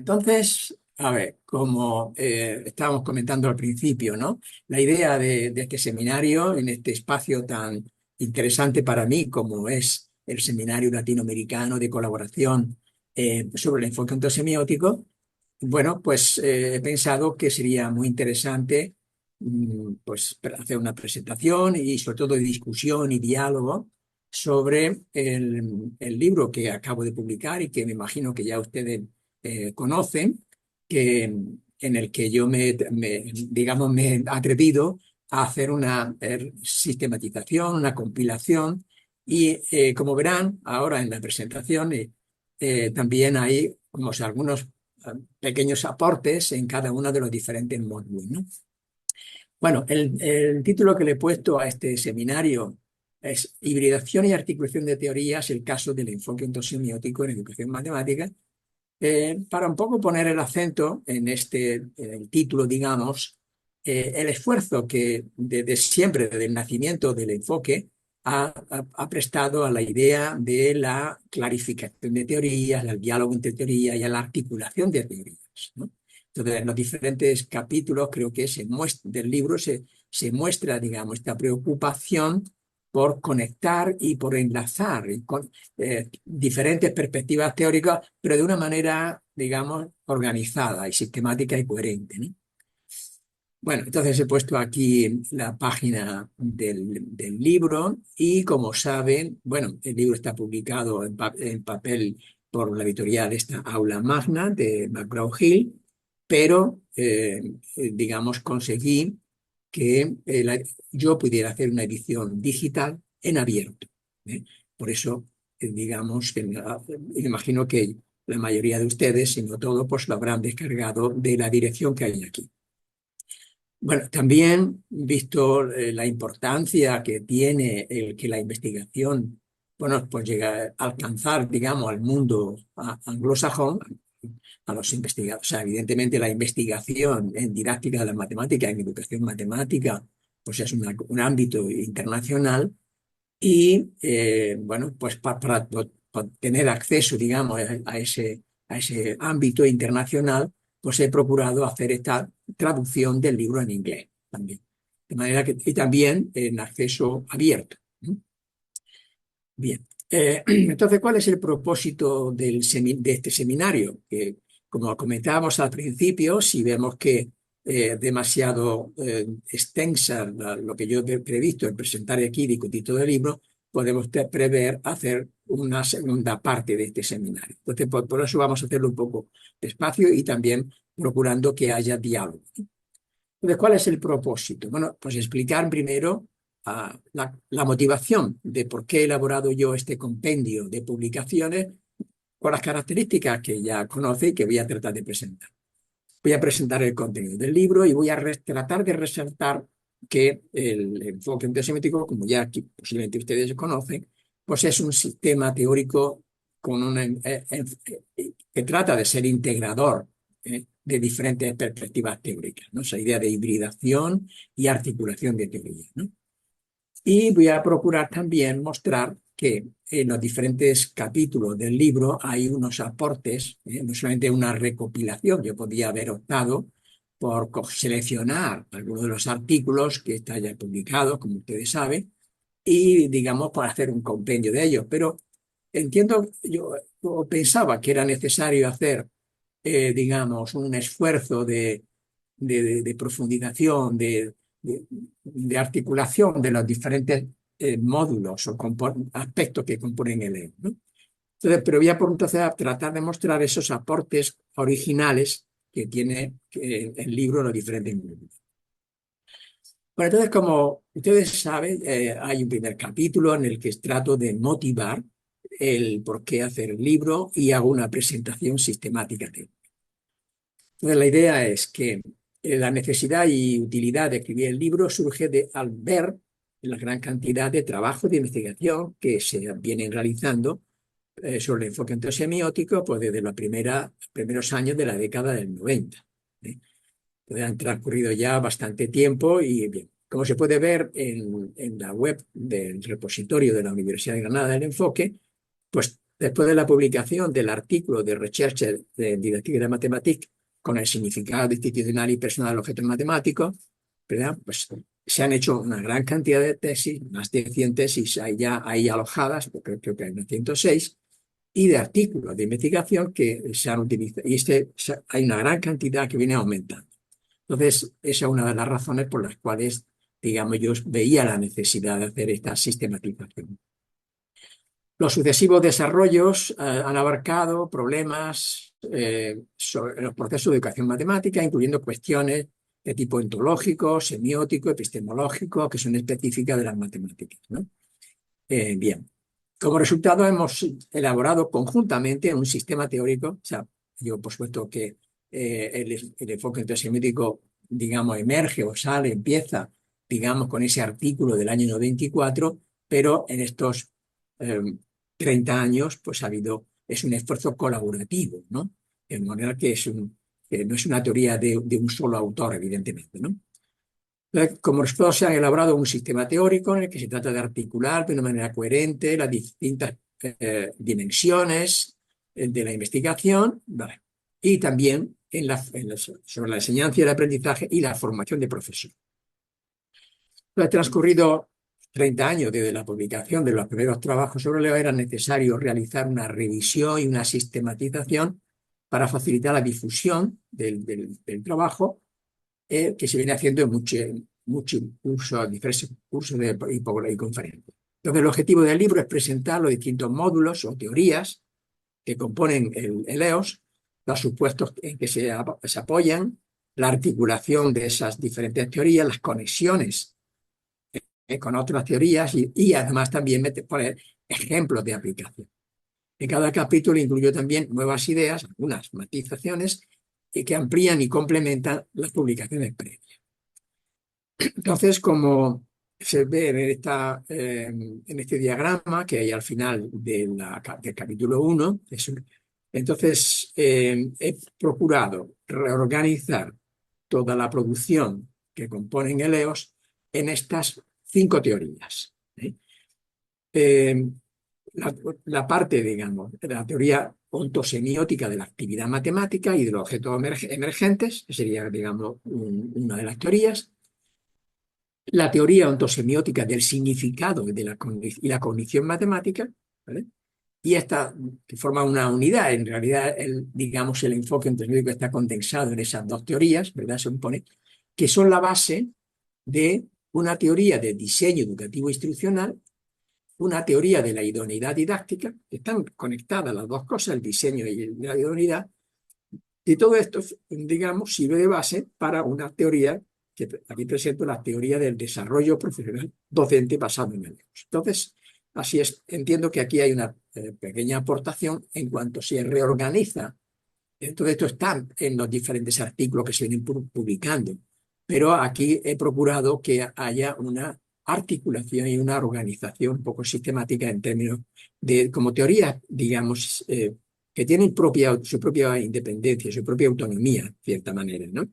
Entonces, a ver, como estábamos comentando al principio, ¿no? La idea de este seminario en este espacio tan interesante para mí como es el Seminario Latinoamericano de Colaboración sobre el enfoque ontosemiótico, bueno, pues he pensado que sería muy interesante pues hacer una presentación y sobre todo de discusión y diálogo sobre el libro que acabo de publicar y que me imagino que ya ustedes conocen, que, en el que yo digamos, me he atrevido a hacer una sistematización, una compilación y como verán ahora en la presentación también hay como si algunos pequeños aportes en cada uno de los diferentes módulos, ¿no? Bueno, el título que le he puesto a este seminario es Hibridación y articulación de teorías, el caso del enfoque ontosemiótico en educación matemática, para un poco poner el acento en en el título, digamos, el esfuerzo que desde siempre, desde el nacimiento del enfoque, ha prestado a la idea de la clarificación de teorías, al diálogo entre teorías y a la articulación de teorías, ¿no? Entonces, en los diferentes capítulos, creo que del libro se muestra, digamos, esta preocupación por conectar y por enlazar diferentes perspectivas teóricas, pero de una manera, digamos, organizada y sistemática y coherente, ¿no? Bueno, entonces he puesto aquí la página del libro y como saben, bueno, el libro está publicado en papel por la editorial esta Aula Magna de McGraw-Hill, pero digamos conseguí que yo pudiera hacer una edición digital en abierto, ¿eh? Por eso, digamos, que me imagino que la mayoría de ustedes, si no todo, pues lo habrán descargado de la dirección que hay aquí. Bueno, también visto la importancia que tiene el que la investigación, bueno, pues llega a alcanzar, digamos, al mundo anglosajón, a los investigadores. O sea, evidentemente la investigación en didáctica de la matemática, en educación matemática, pues es un ámbito internacional y, bueno, pues para tener acceso, digamos, a ese ámbito internacional, pues he procurado hacer esta traducción del libro en inglés también. De manera que, y también en acceso abierto. Bien. Entonces, ¿cuál es el propósito de este seminario? Que, como comentábamos al principio, si vemos que demasiado extensa lo que yo he previsto en presentar aquí y discutir todo el libro, podemos prever hacer una segunda parte de este seminario. Entonces, por eso vamos a hacerlo un poco despacio y también procurando que haya diálogo. Entonces, ¿cuál es el propósito? Bueno, pues explicar primero la motivación de por qué he elaborado yo este compendio de publicaciones con las características que ya conoce y que voy a tratar de presentar. Voy a presentar el contenido del libro y voy a tratar de resaltar que el enfoque antisemítico, como ya aquí posiblemente ustedes conocen, pues es un sistema teórico que trata de ser integrador de diferentes perspectivas teóricas, ¿no? Esa idea de hibridación y articulación de teorías, ¿no? Y voy a procurar también mostrar que en los diferentes capítulos del libro hay unos aportes, no solamente una recopilación. Yo podía haber optado por seleccionar algunos de los artículos que están ya publicados, como ustedes saben, y, digamos, para hacer un compendio de ellos. Pero entiendo, yo pensaba que era necesario hacer, digamos, un esfuerzo de profundización, de articulación de los diferentes módulos o aspectos que componen el EO, ¿no? Entonces, pero voy a por entonces a tratar de mostrar esos aportes originales que tiene el libro en los diferentes módulos. Bueno, entonces, como ustedes saben, hay un primer capítulo en el que trato de motivar el por qué hacer el libro y hago una presentación sistemática de él. Entonces, la idea es que la necesidad y utilidad de escribir el libro surge al ver la gran cantidad de trabajos de investigación que se vienen realizando sobre el enfoque ontosemiótico pues desde los primeros años de la década del 90. Entonces, han transcurrido ya bastante tiempo y bien, como se puede ver en la web del repositorio de la Universidad de Granada del Enfoque, pues Después de la publicación del artículo de Recherche de Didactique de Mathématiques con el significado institucional y personal del objeto matemático, ¿verdad? Pues se han hecho una gran cantidad de tesis, más de 100 tesis hay ya ahí alojadas, creo que hay unas 106, y de artículos de investigación que se han utilizado. Y hay una gran cantidad que viene aumentando. Entonces, esa es una de las razones por las cuales, digamos, yo veía la necesidad de hacer esta sistematización. Los sucesivos desarrollos han abarcado problemas sobre los procesos de educación matemática, incluyendo cuestiones de tipo ontológico, semiótico, epistemológico, que son específicas de las matemáticas, ¿no? Bien, como resultado hemos elaborado conjuntamente un sistema teórico, o sea, yo por supuesto que el enfoque semiótico, digamos, emerge o sale, empieza, digamos, con ese artículo del año 94, pero en estos eh, 30 años, pues es un esfuerzo colaborativo, ¿no? De manera que no es una teoría de un solo autor, evidentemente, ¿no? Como resultado se ha elaborado un sistema teórico en el que se trata de articular de una manera coherente las distintas dimensiones de la investigación, ¿vale? Y también sobre la enseñanza y el aprendizaje y la formación de profesores. Ha transcurrido 30 años desde la publicación de los primeros trabajos sobre Leo, era necesario realizar una revisión y una sistematización para facilitar la difusión del trabajo que se viene haciendo en muchos cursos, diferentes cursos y conferencias. Entonces, el objetivo del libro es presentar los distintos módulos o teorías que componen el EOS, los supuestos en que se apoyan, la articulación de esas diferentes teorías, las conexiones con otras teorías y además también poner ejemplos de aplicación. En cada capítulo incluyó también nuevas ideas, algunas matizaciones, que amplían y complementan las publicaciones previas. Entonces, como se ve en este diagrama que hay al final del capítulo 1, entonces he procurado reorganizar toda la producción que componen el EOS en estas 5 teorías. Eh, la parte, digamos, de la teoría ontosemiótica de la actividad matemática y de los objetos emergentes, que sería, digamos, una de las teorías. La teoría ontosemiótica del significado y la cognición matemática, ¿vale? Y esta que forma una unidad. En realidad, digamos, el enfoque ontosemiótico está condensado en esas 2 teorías, ¿verdad? Se supone que son la base de una teoría de diseño educativo instruccional, una teoría de la idoneidad didáctica, que están conectadas las 2 cosas, el diseño y la idoneidad, y todo esto, digamos, sirve de base para una teoría que aquí presento, la teoría del desarrollo profesional docente basado en el. Entonces, así es, entiendo que aquí hay una pequeña aportación en cuanto se reorganiza. Todo esto está en los diferentes artículos que se vienen publicando, pero aquí he procurado que haya una articulación y una organización un poco sistemática en términos de, como teoría, digamos, que tienen su propia independencia, su propia autonomía, de cierta manera, ¿no?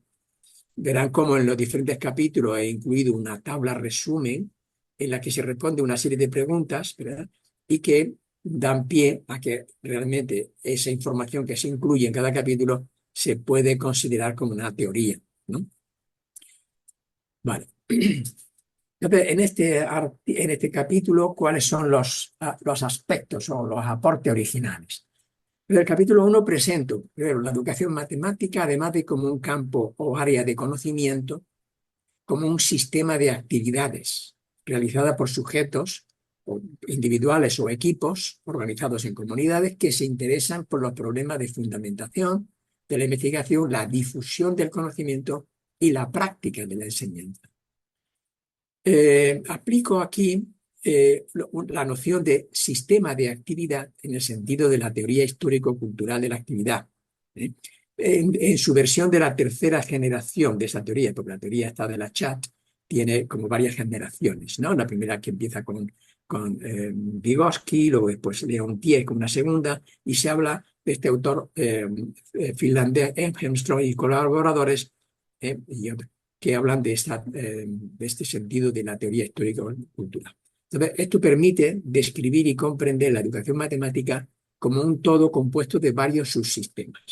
Verán cómo en los diferentes capítulos he incluido una tabla resumen en la que se responde una serie de preguntas, ¿verdad? Y que dan pie a que realmente esa información que se incluye en cada capítulo se puede considerar como una teoría, ¿no? Vale. Entonces, en este capítulo, ¿cuáles son los aspectos o los aportes originales? En el capítulo 1 presento primero la educación matemática, además de como un campo o área de conocimiento, como un sistema de actividades realizadas por sujetos individuales o equipos organizados en comunidades que se interesan por los problemas de fundamentación de la investigación, la difusión del conocimiento y la práctica de la enseñanza. Aplico aquí la noción de sistema de actividad en el sentido de la teoría histórico-cultural de la actividad, ¿eh? En su versión de la tercera generación de esa teoría, porque la teoría esta de la chat tiene como varias generaciones, ¿no? La primera que empieza con Vygotsky, luego después Leontief como una segunda, y se habla de este autor finlandés, Hemström y colaboradores, que hablan de este sentido de la teoría histórica cultural. Entonces, esto permite describir y comprender la educación matemática como un todo compuesto de varios subsistemas.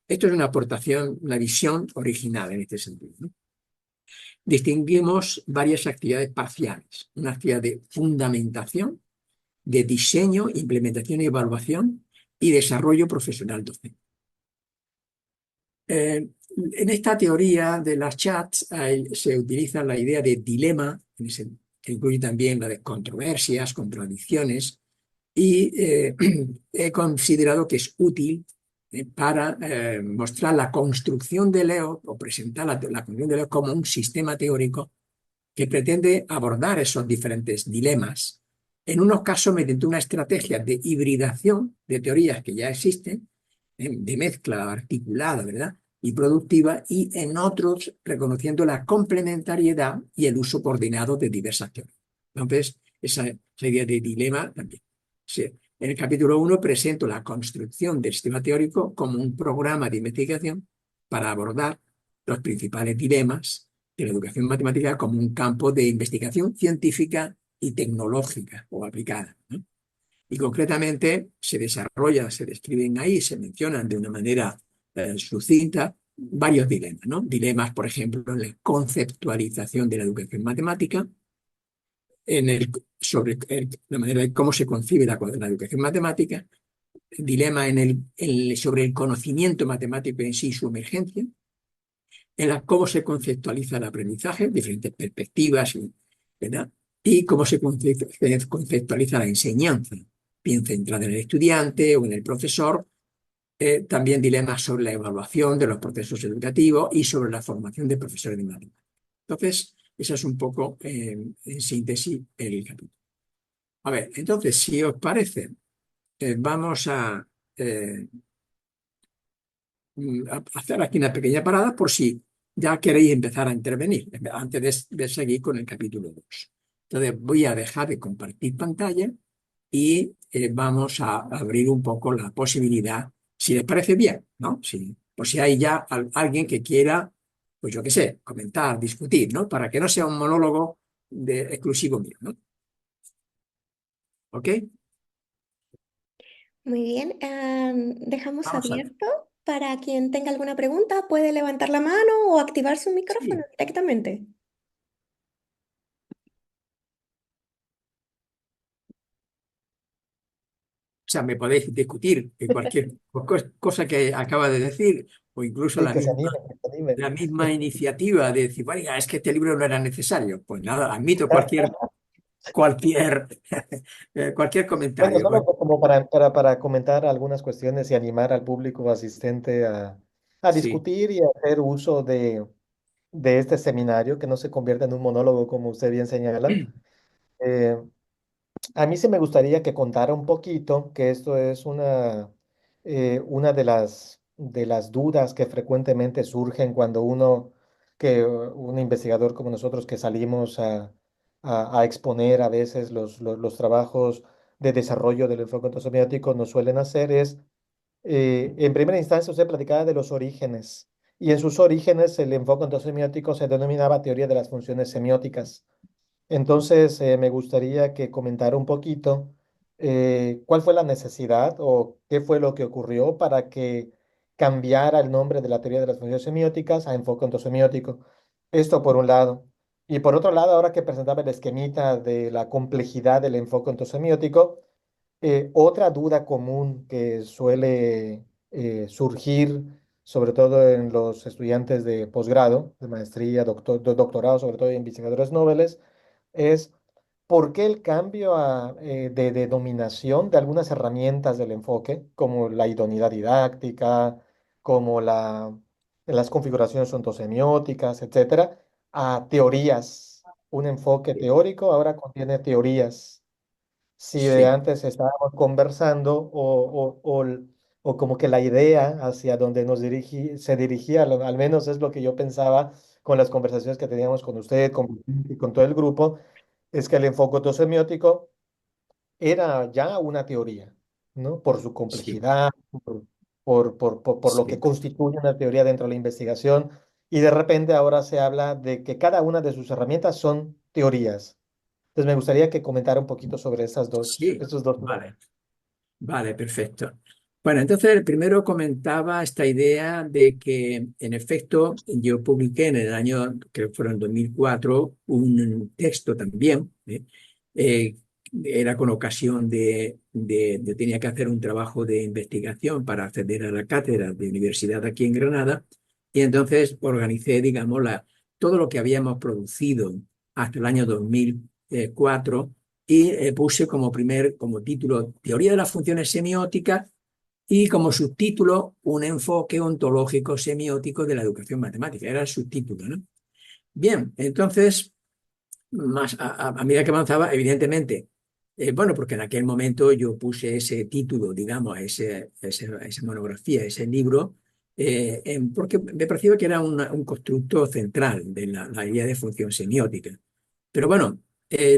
Esto es una aportación, una visión original en este sentido, ¿no? Distinguimos varias actividades parciales. Una actividad de fundamentación, de diseño, implementación y evaluación y desarrollo profesional docente. En esta teoría de las chats se utiliza la idea de dilema, que incluye también la de controversias, contradicciones, y he considerado que es útil para mostrar la construcción de Leo o presentar la construcción de Leo como un sistema teórico que pretende abordar esos diferentes dilemas, en unos casos mediante una estrategia de hibridación de teorías que ya existen, de mezcla articulada, ¿verdad? Y productiva, y en otros reconociendo la complementariedad y el uso coordinado de diversas teorías. Entonces, esa idea de dilema también. Sí. En el capítulo 1 presento la construcción del sistema teórico como un programa de investigación para abordar los principales dilemas de la educación matemática como un campo de investigación científica y tecnológica o aplicada, ¿no? Y concretamente se desarrollan, se describen ahí, se mencionan de una manera sucinta varios dilemas, ¿no? Dilemas, por ejemplo, en la conceptualización de la educación matemática, sobre la manera de cómo se concibe la educación matemática, dilema sobre el conocimiento matemático en sí y su emergencia, en cómo se conceptualiza el aprendizaje, diferentes perspectivas, ¿verdad? Y cómo se conceptualiza la enseñanza, bien centrada en el estudiante o en el profesor. También dilemas sobre la evaluación de los procesos educativos y sobre la formación de profesores de matemáticas. Entonces, esa es un poco, en síntesis, el capítulo. A ver, entonces, si os parece, vamos eh, a hacer aquí una pequeña parada por si ya queréis empezar a intervenir, antes de seguir con el capítulo 2. Entonces voy a dejar de compartir pantalla y vamos a abrir un poco la posibilidad, si les parece bien, ¿no? Por si hay ya alguien que quiera, pues yo qué sé, comentar, discutir, ¿no? Para que no sea un monólogo exclusivo mío, ¿no? ¿Ok? Muy bien, dejamos Vamos a ver. abierto para quien tenga alguna pregunta, puede levantar la mano o activar su micrófono Sí. directamente. O sea, me podéis discutir de cualquier cosa que acaba de decir o incluso Sí, que se anime, que se anime. la misma iniciativa de decir, bueno, es que este libro no era necesario. Pues nada, admito cualquier, cualquier Bueno, comentario. solo Bueno, como para comentar algunas cuestiones y animar al público asistente a sí, discutir y a hacer uso de este seminario, que no se convierta en un monólogo, como usted bien señala. Eh, A mí sí me gustaría que contara un poquito, que esto es una de las dudas que frecuentemente surgen cuando un investigador como nosotros que salimos a exponer a veces los trabajos de desarrollo del enfoque ontosemiótico nos suelen hacer es, en primera instancia usted platicaba de los orígenes, y en sus orígenes el enfoque ontosemiótico se denominaba teoría de las funciones semióticas. Entonces, me gustaría que comentara un poquito cuál fue la necesidad o qué fue lo que ocurrió para que cambiara el nombre de la teoría de las funciones semióticas a enfoque ontosemiótico. Esto por un lado. Y por otro lado, ahora que presentaba el esquemita de la complejidad del enfoque ontosemiótico, otra duda común que suele surgir, sobre todo en los estudiantes de posgrado, de maestría, doctorado, sobre todo en investigadores noveles, es por qué el cambio de denominación de algunas herramientas del enfoque, como la idoneidad didáctica, como las configuraciones ontosemióticas, etcétera, a teorías. Un enfoque teórico ahora contiene teorías. Si de sí, antes estábamos conversando o como que la idea hacia donde se dirigía, al menos es lo que yo pensaba con las conversaciones que teníamos con usted, y con todo el grupo, es que el enfoque autosemiótico era ya una teoría, ¿no? Por su sí, complejidad, por lo que sí, constituye una teoría dentro de la investigación, y de repente ahora se habla de que cada una de sus herramientas son teorías. Entonces me gustaría que comentara un poquito sobre sí, estos dos temas. vale. Vale, perfecto. Bueno, entonces el primero comentaba esta idea de que, en efecto, yo publiqué en el año, creo que fueron 2004, un texto también. Eh, Era con ocasión de tenía que hacer un trabajo de investigación para acceder a la cátedra de universidad aquí en Granada, y entonces organicé, digamos, todo lo que habíamos producido hasta el año 2004, y puse como título Teoría de las funciones semióticas, y como subtítulo un enfoque ontológico semiótico de la educación matemática. Era el subtítulo, ¿no? Bien, entonces, a medida que avanzaba, evidentemente, bueno, porque en aquel momento yo puse ese título, digamos, a esa monografía, ese libro, porque me pareció que era un constructo central de la idea de función semiótica. Pero bueno,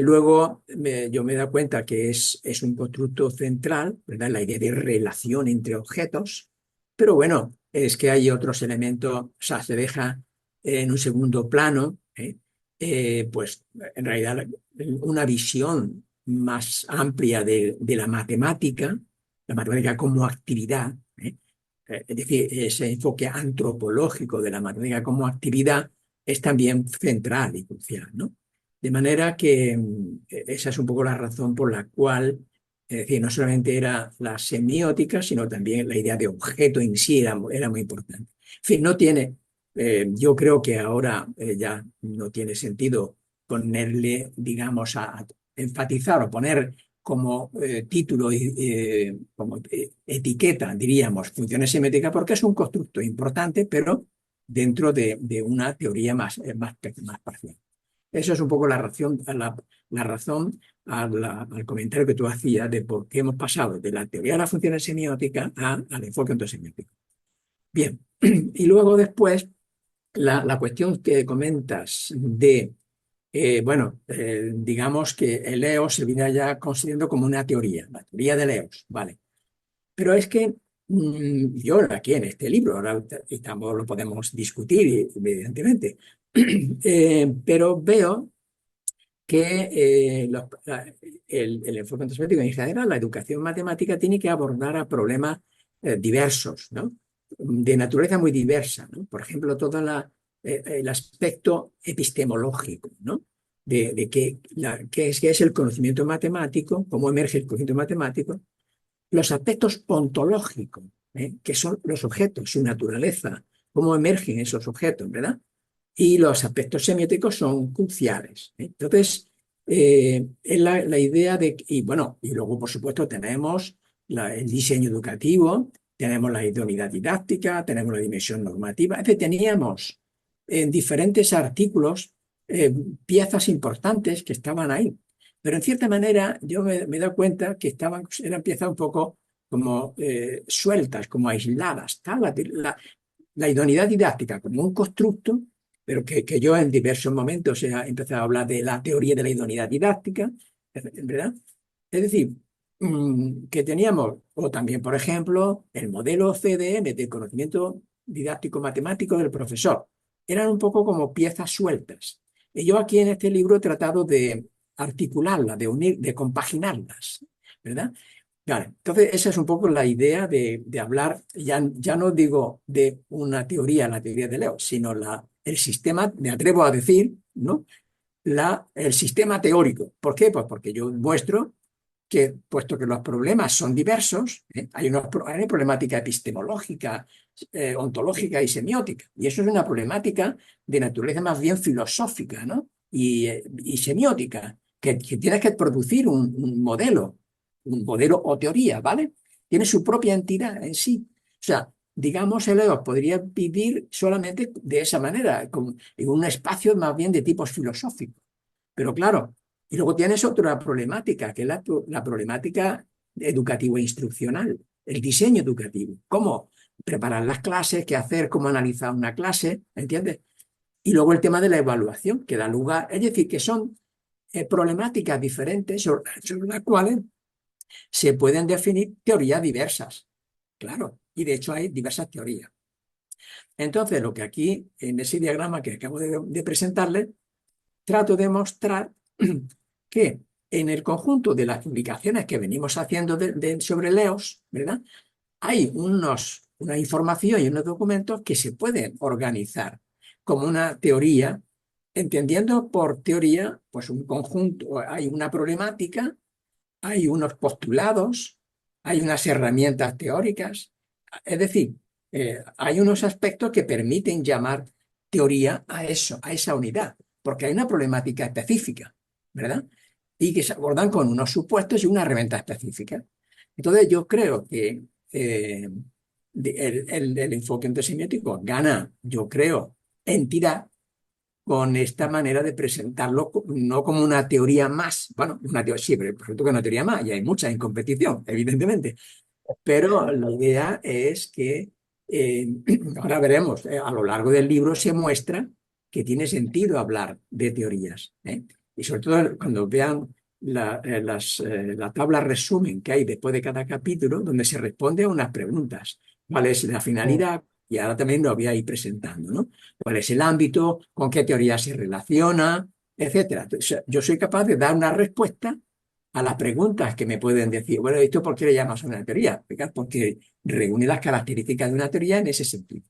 luego yo me he dado cuenta que es un constructo central, ¿verdad? La idea de relación entre objetos, pero bueno, es que hay otros elementos, o sea, se deja en un segundo plano, pues en realidad una visión más amplia de la matemática como actividad, es decir, ese enfoque antropológico de la matemática como actividad es también central y crucial, ¿no? De manera que esa es un poco la razón por la cual, es decir, no solamente era la semiótica, sino también la idea de objeto en sí era muy importante. En fin, yo creo que ahora ya no tiene sentido ponerle, digamos, a enfatizar o poner como título y como etiqueta, diríamos, funciones semióticas, porque es un constructo importante, pero dentro de una teoría más parcial. Eso es un poco la razón al comentario que tú hacías de por qué hemos pasado de la teoría de las funciones semióticas al enfoque ontosemiótico. Bien, y luego después la cuestión que comentas bueno, digamos que el EOS se viene ya considerando como una teoría, la teoría del EOS, ¿vale? Pero es que yo aquí en este libro, ahora estamos, lo podemos discutir, evidentemente, pero veo que el enfoque ontosemiótico en general, la educación matemática, tiene que abordar a problemas diversos, ¿no? De naturaleza muy diversa, ¿no? Por ejemplo, el aspecto epistemológico, ¿no? De qué es el conocimiento matemático, cómo emerge el conocimiento matemático, los aspectos ontológicos, que son los objetos, su naturaleza, cómo emergen esos objetos, ¿verdad? Y los aspectos semióticos son cruciales. Entonces, es la idea y bueno, y luego por supuesto tenemos el diseño educativo, tenemos la idoneidad didáctica, tenemos la dimensión normativa, es decir, teníamos en diferentes artículos eh, piezas importantes que estaban ahí. Pero en cierta manera yo me he dado cuenta que eran piezas un poco como sueltas, como aisladas. La idoneidad didáctica como un constructo, pero que yo en diversos momentos he empezado a hablar de la teoría de la idoneidad didáctica, ¿verdad? Es decir, que teníamos, o también, por ejemplo, el modelo CDM de conocimiento didáctico matemático del profesor. Eran un poco como piezas sueltas. Y yo aquí en este libro he tratado de articularlas, de unir, de compaginarlas, ¿verdad? Vale, entonces esa es un poco la idea de hablar, ya no digo de una teoría, la teoría de Leo, sino el sistema, me atrevo a decir, ¿no? El sistema teórico. ¿Por qué? Pues porque yo muestro que, puesto que los problemas son diversos, hay problemática epistemológica, ontológica y semiótica. Y eso es una problemática de naturaleza más bien filosófica, ¿no? Y semiótica, que tienes que producir un modelo o teoría, ¿vale? Tiene su propia entidad en sí. O sea, digamos, el EOS podría vivir solamente de esa manera, en un espacio más bien de tipos filosóficos. Pero claro, y luego tienes otra problemática, que es la problemática educativo-instruccional, el diseño educativo. ¿Cómo preparar las clases? ¿Qué hacer? ¿Cómo analizar una clase? ¿Entiendes? Y luego el tema de la evaluación, que da lugar. Es decir, que son problemáticas diferentes sobre las cuales se pueden definir teorías diversas. Claro, y de hecho hay diversas teorías. Entonces, lo que aquí, en ese diagrama que acabo de presentarles, trato de mostrar que en el conjunto de las publicaciones que venimos haciendo sobre Leos, ¿verdad? Hay una información y unos documentos que se pueden organizar como una teoría, entendiendo por teoría, pues un conjunto, hay una problemática, hay unos postulados, hay unas herramientas teóricas, es decir, hay unos aspectos que permiten llamar teoría a eso, a esa unidad, porque hay una problemática específica, ¿verdad? Y que se abordan con unos supuestos y una herramienta específica. Entonces yo creo que el enfoque antesemiótico gana, yo creo, entidad con esta manera de presentarlo no como una teoría más, bueno, una teoría, sí, pero por supuesto que una teoría más, y hay muchas en competición, evidentemente, pero la idea es que eh, ahora veremos, a lo largo del libro se muestra que tiene sentido hablar de teorías, ¿eh? Y sobre todo cuando vean la tabla resumen que hay después de cada capítulo, donde se responde a unas preguntas. ¿Cuál es la Mm. finalidad? Y ahora también lo voy a ir presentando, ¿no? ¿Cuál es el ámbito? ¿Con qué teoría se relaciona? Etcétera. Entonces, yo soy capaz de dar una respuesta a las preguntas que me pueden decir, bueno, ¿esto por qué le llamas una teoría? Porque reúne las características de una teoría en ese sentido.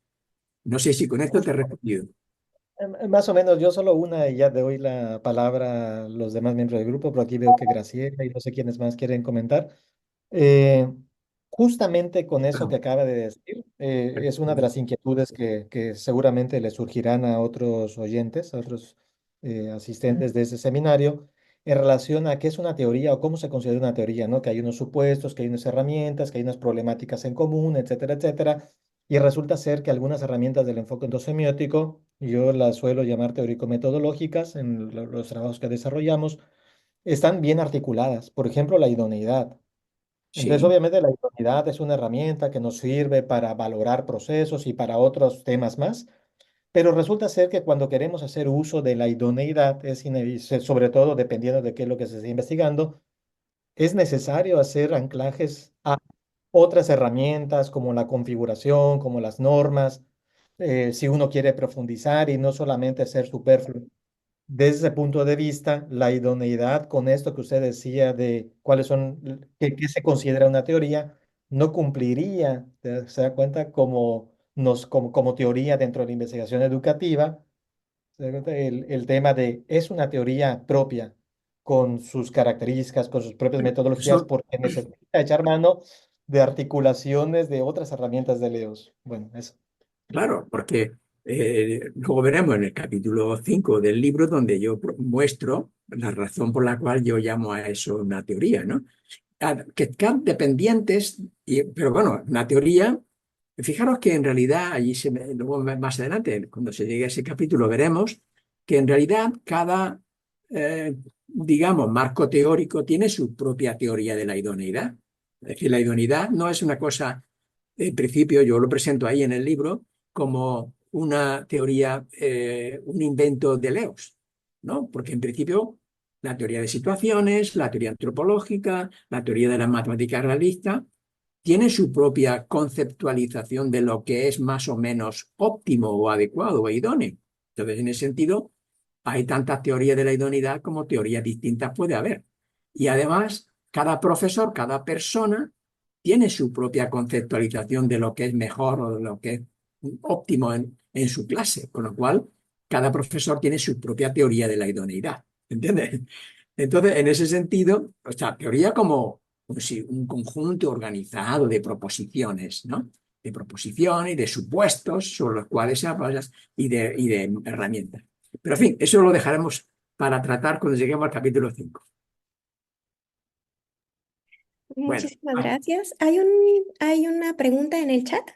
No sé si con esto te he respondido. Más o menos, yo solo una y ya le doy la palabra a los demás miembros del grupo, pero aquí veo que Graciela y no sé quiénes más quieren comentar. Eh, Justamente con eso que Perdón. acaba de decir, es una de las inquietudes que seguramente le surgirán a otros oyentes, a otros asistentes de ese seminario, en relación a qué es una teoría o cómo se considera una teoría, ¿no? Que hay unos supuestos, que hay unas herramientas, que hay unas problemáticas en común, etcétera, etcétera. Y resulta ser que algunas herramientas del enfoque endosemiótico, yo las suelo llamar teórico-metodológicas en los trabajos que desarrollamos, están bien articuladas. Por ejemplo, la idoneidad. Entonces, Sí, obviamente, la idoneidad es una herramienta que nos sirve para valorar procesos y para otros temas más, pero resulta ser que cuando queremos hacer uso de la idoneidad, sobre todo dependiendo de qué es lo que se esté investigando, es necesario hacer anclajes a otras herramientas como la configuración, como las normas, si uno quiere profundizar y no solamente ser superfluo. Desde ese punto de vista, la idoneidad con esto que usted decía de cuáles son, qué se considera una teoría, no cumpliría, se da cuenta, como teoría dentro de la investigación educativa. ¿Se da cuenta? El tema de es una teoría propia con sus características, con sus propias metodologías, eso, porque necesita echar mano de articulaciones de otras herramientas de Leos. Bueno, eso. claro, porque luego veremos en el capítulo 5 del libro donde yo muestro la razón por la cual yo llamo a eso una teoría, ¿no? Que están dependientes, pero bueno, una teoría, fijaros que en realidad, luego más adelante, cuando se llegue a ese capítulo, veremos que en realidad cada, digamos, marco teórico tiene su propia teoría de la idoneidad. Es decir, la idoneidad no es una cosa, en principio, yo lo presento ahí en el libro, como una teoría, un invento de Leos, ¿no? Porque en principio la teoría de situaciones, la teoría antropológica, la teoría de la matemática realista, tiene su propia conceptualización de lo que es más o menos óptimo o adecuado o idóneo. Entonces, en ese sentido, hay tantas teorías de la idoneidad como teorías distintas puede haber. Y además, cada profesor, cada persona tiene su propia conceptualización de lo que es mejor o de lo que es óptimo en su clase, con lo cual cada profesor tiene su propia teoría de la idoneidad. ¿Entiendes? Entonces, en ese sentido, o sea, teoría como un conjunto organizado de proposiciones, ¿no? De proposiciones y de supuestos sobre los cuales se apoya y de herramientas. Pero, en fin, eso lo dejaremos para tratar cuando lleguemos al capítulo 5. Bueno, Muchísimas gracias. Hay una pregunta en el chat.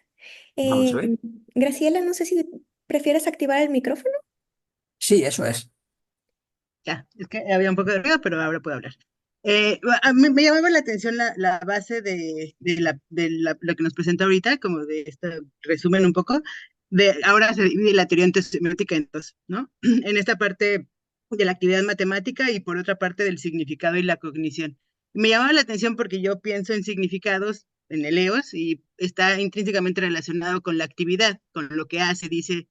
vamos a Eh, ver. Graciela, no sé si prefieres activar el micrófono. Sí, eso es. Ya, es que había un poco de ruido, pero ahora puedo hablar. A mí me llamaba la atención la base lo que nos presenta ahorita, como de este resumen un poco, ahora se divide la teoría semiótica en dos, ¿no? En esta parte de la actividad matemática y por otra parte del significado y la cognición. Me llamaba la atención porque yo pienso en significados en el EOS y está intrínsecamente relacionado con la actividad, con lo que hace, dice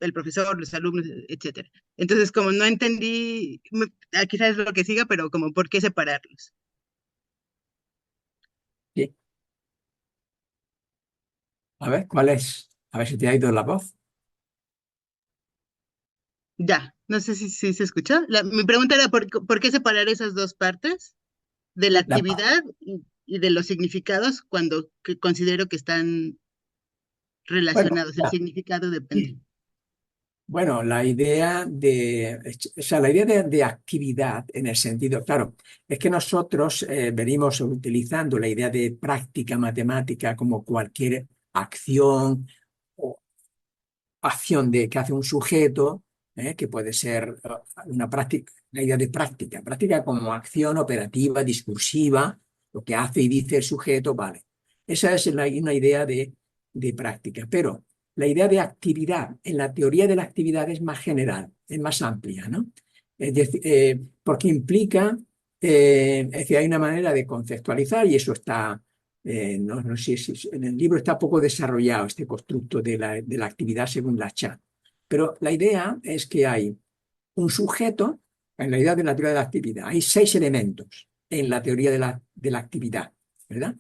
el profesor, los alumnos, etcétera. Entonces, como no entendí, quizás es lo que siga, pero como por qué separarlos. Sí. A ver, ¿cuál es? A ver si te ha ido la voz. Ya, no sé si se escuchó. Mi pregunta era por qué separar esas dos partes de la La, actividad y de los significados cuando considero que están bueno, relacionados. El significado depende. Bueno, la idea de actividad en el sentido, claro, es que nosotros venimos utilizando la idea de práctica matemática como cualquier acción o acción que hace un sujeto, que puede ser una práctica, la idea de práctica, práctica como acción operativa, discursiva, lo que hace y dice el sujeto, vale. Esa es una idea de práctica, pero la idea de actividad en la teoría de la actividad es más general, es más amplia, ¿no? Es decir, porque implica, es decir, hay una manera de conceptualizar y eso está no sé si en el libro está poco desarrollado este constructo de la actividad según la chat, pero la idea es que hay un sujeto en la idea de la teoría de la actividad. Hay 6 elementos en la teoría de la actividad, ¿verdad?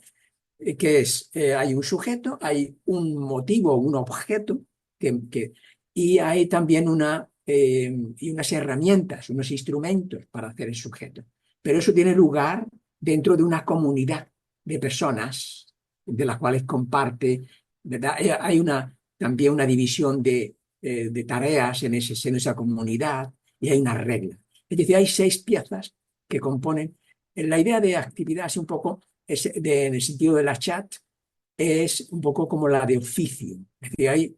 Que es, hay un sujeto, hay un motivo, un objeto, y hay también y unas herramientas, unos instrumentos para hacer el sujeto. Pero eso tiene lugar dentro de una comunidad de personas de las cuales comparte, ¿verdad? Hay también una división de tareas en esa comunidad y hay una regla. Es decir, hay 6 piezas que componen. La idea de actividad es un poco en el sentido de la chat, es un poco como la de oficio. Es decir,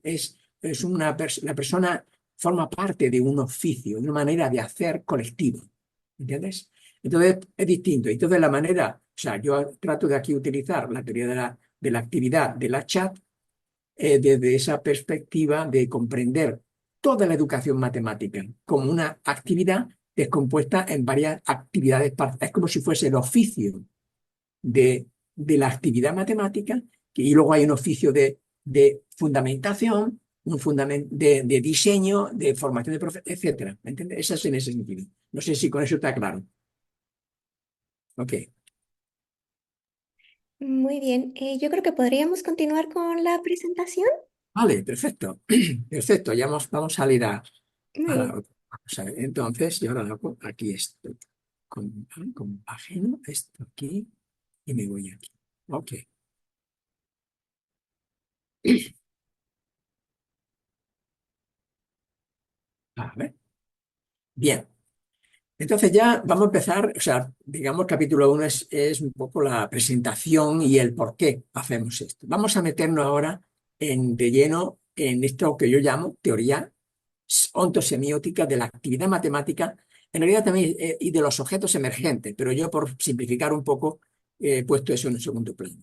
la persona forma parte de un oficio, de una manera de hacer colectivo. ¿Entiendes? Entonces es distinto. Entonces la manera, o sea, yo trato de aquí utilizar la teoría de la actividad de la chat desde esa perspectiva de comprender toda la educación matemática como una actividad descompuesta en varias actividades. Es como si fuese el oficio de la actividad matemática, y luego hay un oficio de fundamentación, de diseño, de formación de profesores, etcétera. ¿Me entiendes? Eso es en ese sentido. No sé si con eso está claro. Ok, Muy bien, yo creo que podríamos continuar con la presentación. vale, perfecto. Perfecto, ya vamos a ir Muy a la bien. otra cosa. Entonces, yo ahora hago aquí esto, compagino esto aquí y me voy aquí. Ok, a ver. Bien. Entonces ya vamos a empezar, o sea, digamos, capítulo 1 es un poco la presentación y el por qué hacemos esto. Vamos a meternos ahora de lleno en esto que yo llamo teoría ontosemiótica de la actividad matemática, en realidad también, y de los objetos emergentes, pero yo por simplificar un poco he puesto eso en el segundo plano.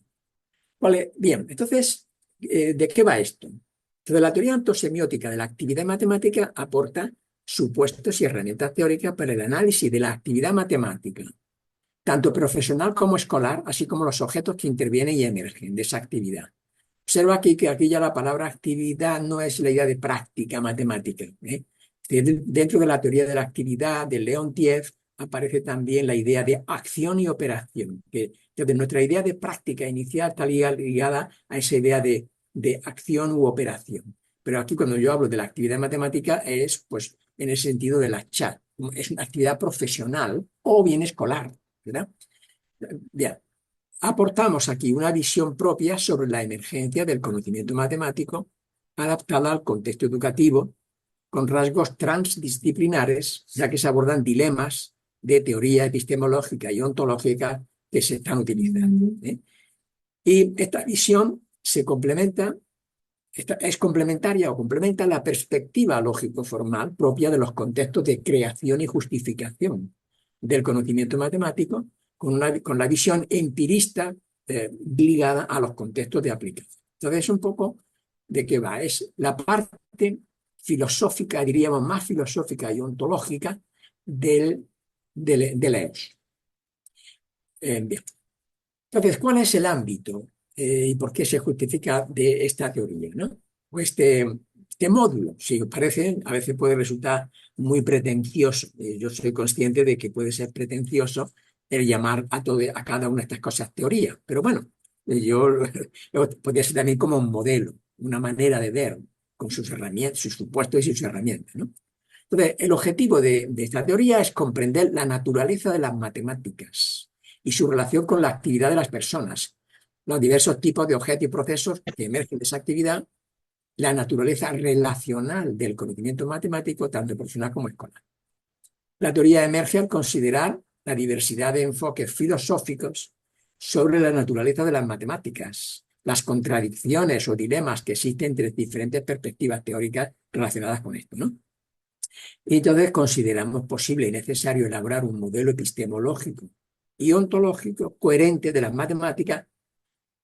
Vale, bien, entonces, ¿de qué va esto? Entonces, la teoría ontosemiótica de la actividad matemática aporta supuestos y herramientas teóricas para el análisis de la actividad matemática, tanto profesional como escolar, así como los objetos que intervienen y emergen de esa actividad. Observa aquí que aquí ya la palabra actividad no es la idea de práctica matemática, ¿eh? Dentro de la teoría de la actividad de Leontief aparece también la idea de acción y operación, que desde nuestra idea de práctica inicial está ligada a esa idea de acción u operación. Pero aquí cuando yo hablo de la actividad matemática es pues en el sentido de la chat, es una actividad profesional o bien escolar, ¿verdad? Bien, aportamos aquí una visión propia sobre la emergencia del conocimiento matemático adaptada al contexto educativo con rasgos transdisciplinares, ya que se abordan dilemas de teoría epistemológica y ontológica que se están utilizando, ¿eh? Y esta visión se complementa, es complementaria o complementa la perspectiva lógico-formal propia de los contextos de creación y justificación del conocimiento matemático, con la visión empirista ligada a los contextos de aplicación. Entonces, es un poco de qué va. Es la parte filosófica, diríamos más filosófica y ontológica del EOS. Bien. Entonces, ¿cuál es el ámbito y por qué se justifica de esta teoría, ¿no? O este módulo. Si os parece, a veces puede resultar muy pretencioso. Yo soy consciente de que puede ser pretencioso el llamar a cada una de estas cosas teoría. Pero bueno, yo podría ser también como un modelo, una manera de ver con sus herramientas, sus supuestos y sus herramientas, ¿no? Entonces, el objetivo de esta teoría es comprender la naturaleza de las matemáticas y su relación con la actividad de las personas, los diversos tipos de objetos y procesos que emergen de esa actividad, la naturaleza relacional del conocimiento matemático, tanto personal como escolar. La teoría emerge al considerar la diversidad de enfoques filosóficos sobre la naturaleza de las matemáticas, las contradicciones o dilemas que existen entre diferentes perspectivas teóricas relacionadas con esto, ¿no? Y entonces consideramos posible y necesario elaborar un modelo epistemológico y ontológico coherente de las matemáticas,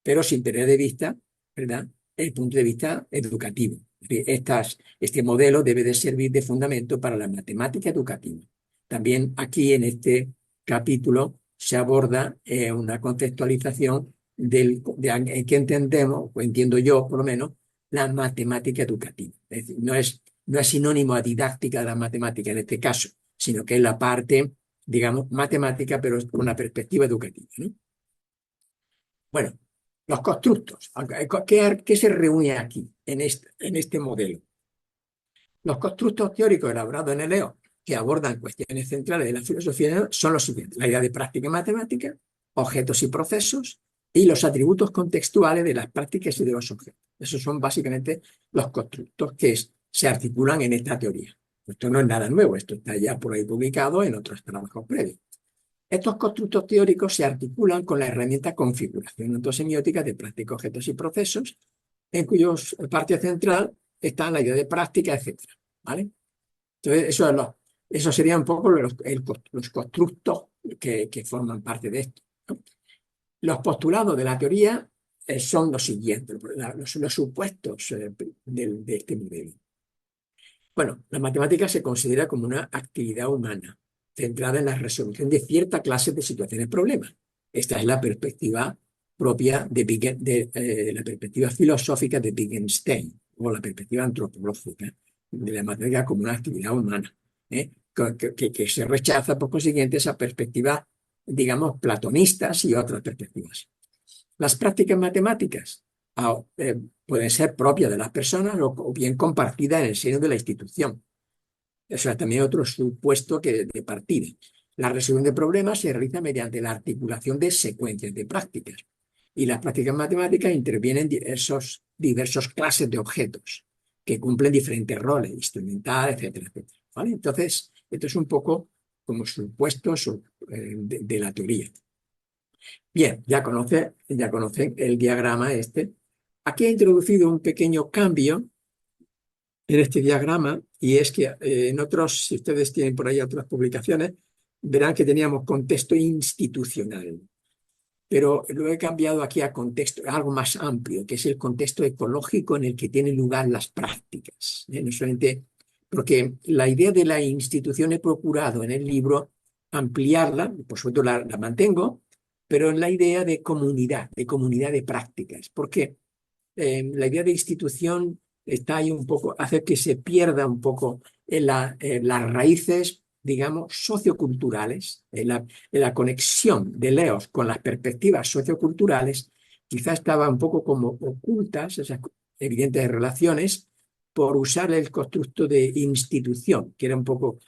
pero sin perder de vista, ¿verdad?, el punto de vista educativo. Este modelo debe de servir de fundamento para la matemática educativa. También aquí en este capítulo se aborda una contextualización en que entendemos, o entiendo yo por lo menos, la matemática educativa. Es decir, no es sinónimo a didáctica de la matemática en este caso, sino que es la parte, digamos, matemática, pero con una perspectiva educativa, ¿no? Bueno, los constructos. ¿Qué se reúne aquí, en este modelo? Los constructos teóricos elaborados en el EO que abordan cuestiones centrales de la filosofía son los siguientes: la idea de práctica matemática, objetos y procesos, y los atributos contextuales de las prácticas y de los objetos. Esos son básicamente los constructos que se articulan en esta teoría. Esto no es nada nuevo, esto está ya por ahí publicado en otros trabajos previos. Estos constructos teóricos se articulan con la herramienta configuración ontosemiótica de práctica, objetos y procesos, en cuya parte central está la idea de práctica, etc. ¿Vale? Entonces, eso serían un poco los constructos que forman parte de esto, ¿no? Los postulados de la teoría son los siguientes, los supuestos de este modelo. Bueno, la matemática se considera como una actividad humana centrada en la resolución de cierta clase de situaciones problemas. Esta es la perspectiva propia de la perspectiva filosófica de Wittgenstein, o la perspectiva antropológica de la matemática como una actividad humana, que se rechaza por consiguiente esa perspectiva, digamos, platonistas y otras perspectivas. Las prácticas matemáticas pueden ser propias de las personas o bien compartidas en el seno de la institución. Eso es también otro supuesto de partida. La resolución de problemas se realiza mediante la articulación de secuencias de prácticas. Y las prácticas matemáticas intervienen diversos clases de objetos que cumplen diferentes roles, instrumentales, etcétera, etcétera. ¿Vale? Entonces, esto es un poco como supuestos de la teoría. Bien, ya conocen el diagrama este. Aquí he introducido un pequeño cambio en este diagrama, y es que en otros, si ustedes tienen por ahí otras publicaciones, verán que teníamos contexto institucional, pero lo he cambiado aquí a contexto, algo más amplio, que es el contexto ecológico en el que tienen lugar las prácticas. No solamente porque la idea de la institución he procurado en el libro ampliarla, por supuesto la mantengo, pero en la idea de comunidad de prácticas, porque la idea de institución está ahí un poco, hace que se pierda un poco en las raíces, digamos, socioculturales, en la conexión de Leos con las perspectivas socioculturales. Quizá estaba un poco como ocultas esas evidentes relaciones por usar el constructo de institución, que era un poco,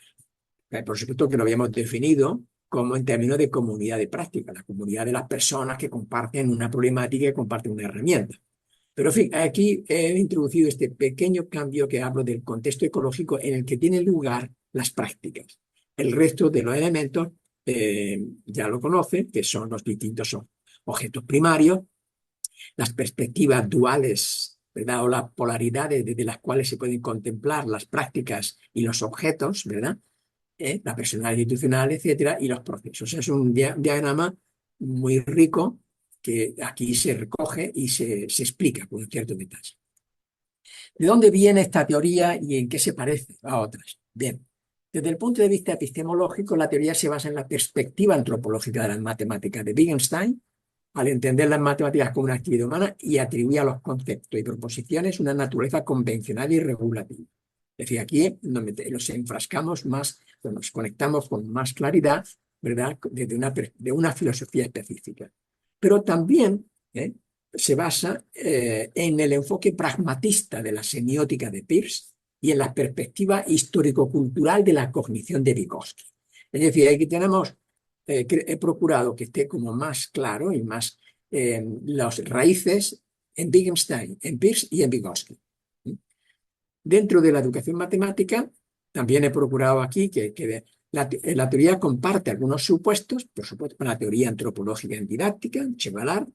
por supuesto que lo habíamos definido como en términos de comunidad de práctica, la comunidad de las personas que comparten una problemática y comparten una herramienta. Pero, en fin, aquí he introducido este pequeño cambio que hablo del contexto ecológico en el que tienen lugar las prácticas. El resto de los elementos ya lo conocen, que son los distintos objetos primarios, las perspectivas duales, ¿verdad?, o las polaridades desde las cuales se pueden contemplar las prácticas y los objetos, ¿verdad?, la personalidad institucional, etcétera, y los procesos. Es un diagrama muy rico que aquí se recoge y se explica con cierto detalle. ¿De dónde viene esta teoría y en qué se parece a otras? Bien, desde el punto de vista epistemológico, la teoría se basa en la perspectiva antropológica de las matemáticas de Wittgenstein, al entender las matemáticas como una actividad humana y atribuye a los conceptos y proposiciones una naturaleza convencional y regulativa. Es decir, aquí nos enfrascamos más, o nos conectamos con más claridad, ¿verdad?, de una filosofía específica. Pero también se basa en el enfoque pragmatista de la semiótica de Peirce y en la perspectiva histórico-cultural de la cognición de Vygotsky. Es decir, aquí tenemos, he procurado que esté como más claro y más las raíces en Wittgenstein, en Peirce y en Vygotsky. Dentro de la educación matemática, también he procurado aquí que la teoría comparte algunos supuestos, por supuesto, con la teoría antropológica en didáctica, Chevalar,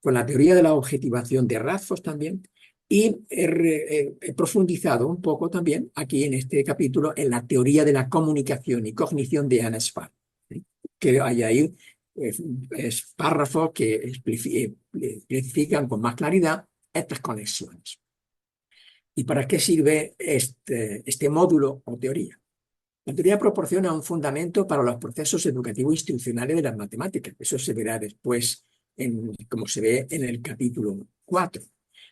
con la teoría de la objetivación de Radford también, y he profundizado un poco también aquí en este capítulo en la teoría de la comunicación y cognición de Anna Spar, que hay ahí párrafos que especifican con más claridad estas conexiones. ¿Y para qué sirve este módulo o teoría? La teoría proporciona un fundamento para los procesos educativos institucionales de las matemáticas. Eso se verá después, como se ve en el capítulo 4.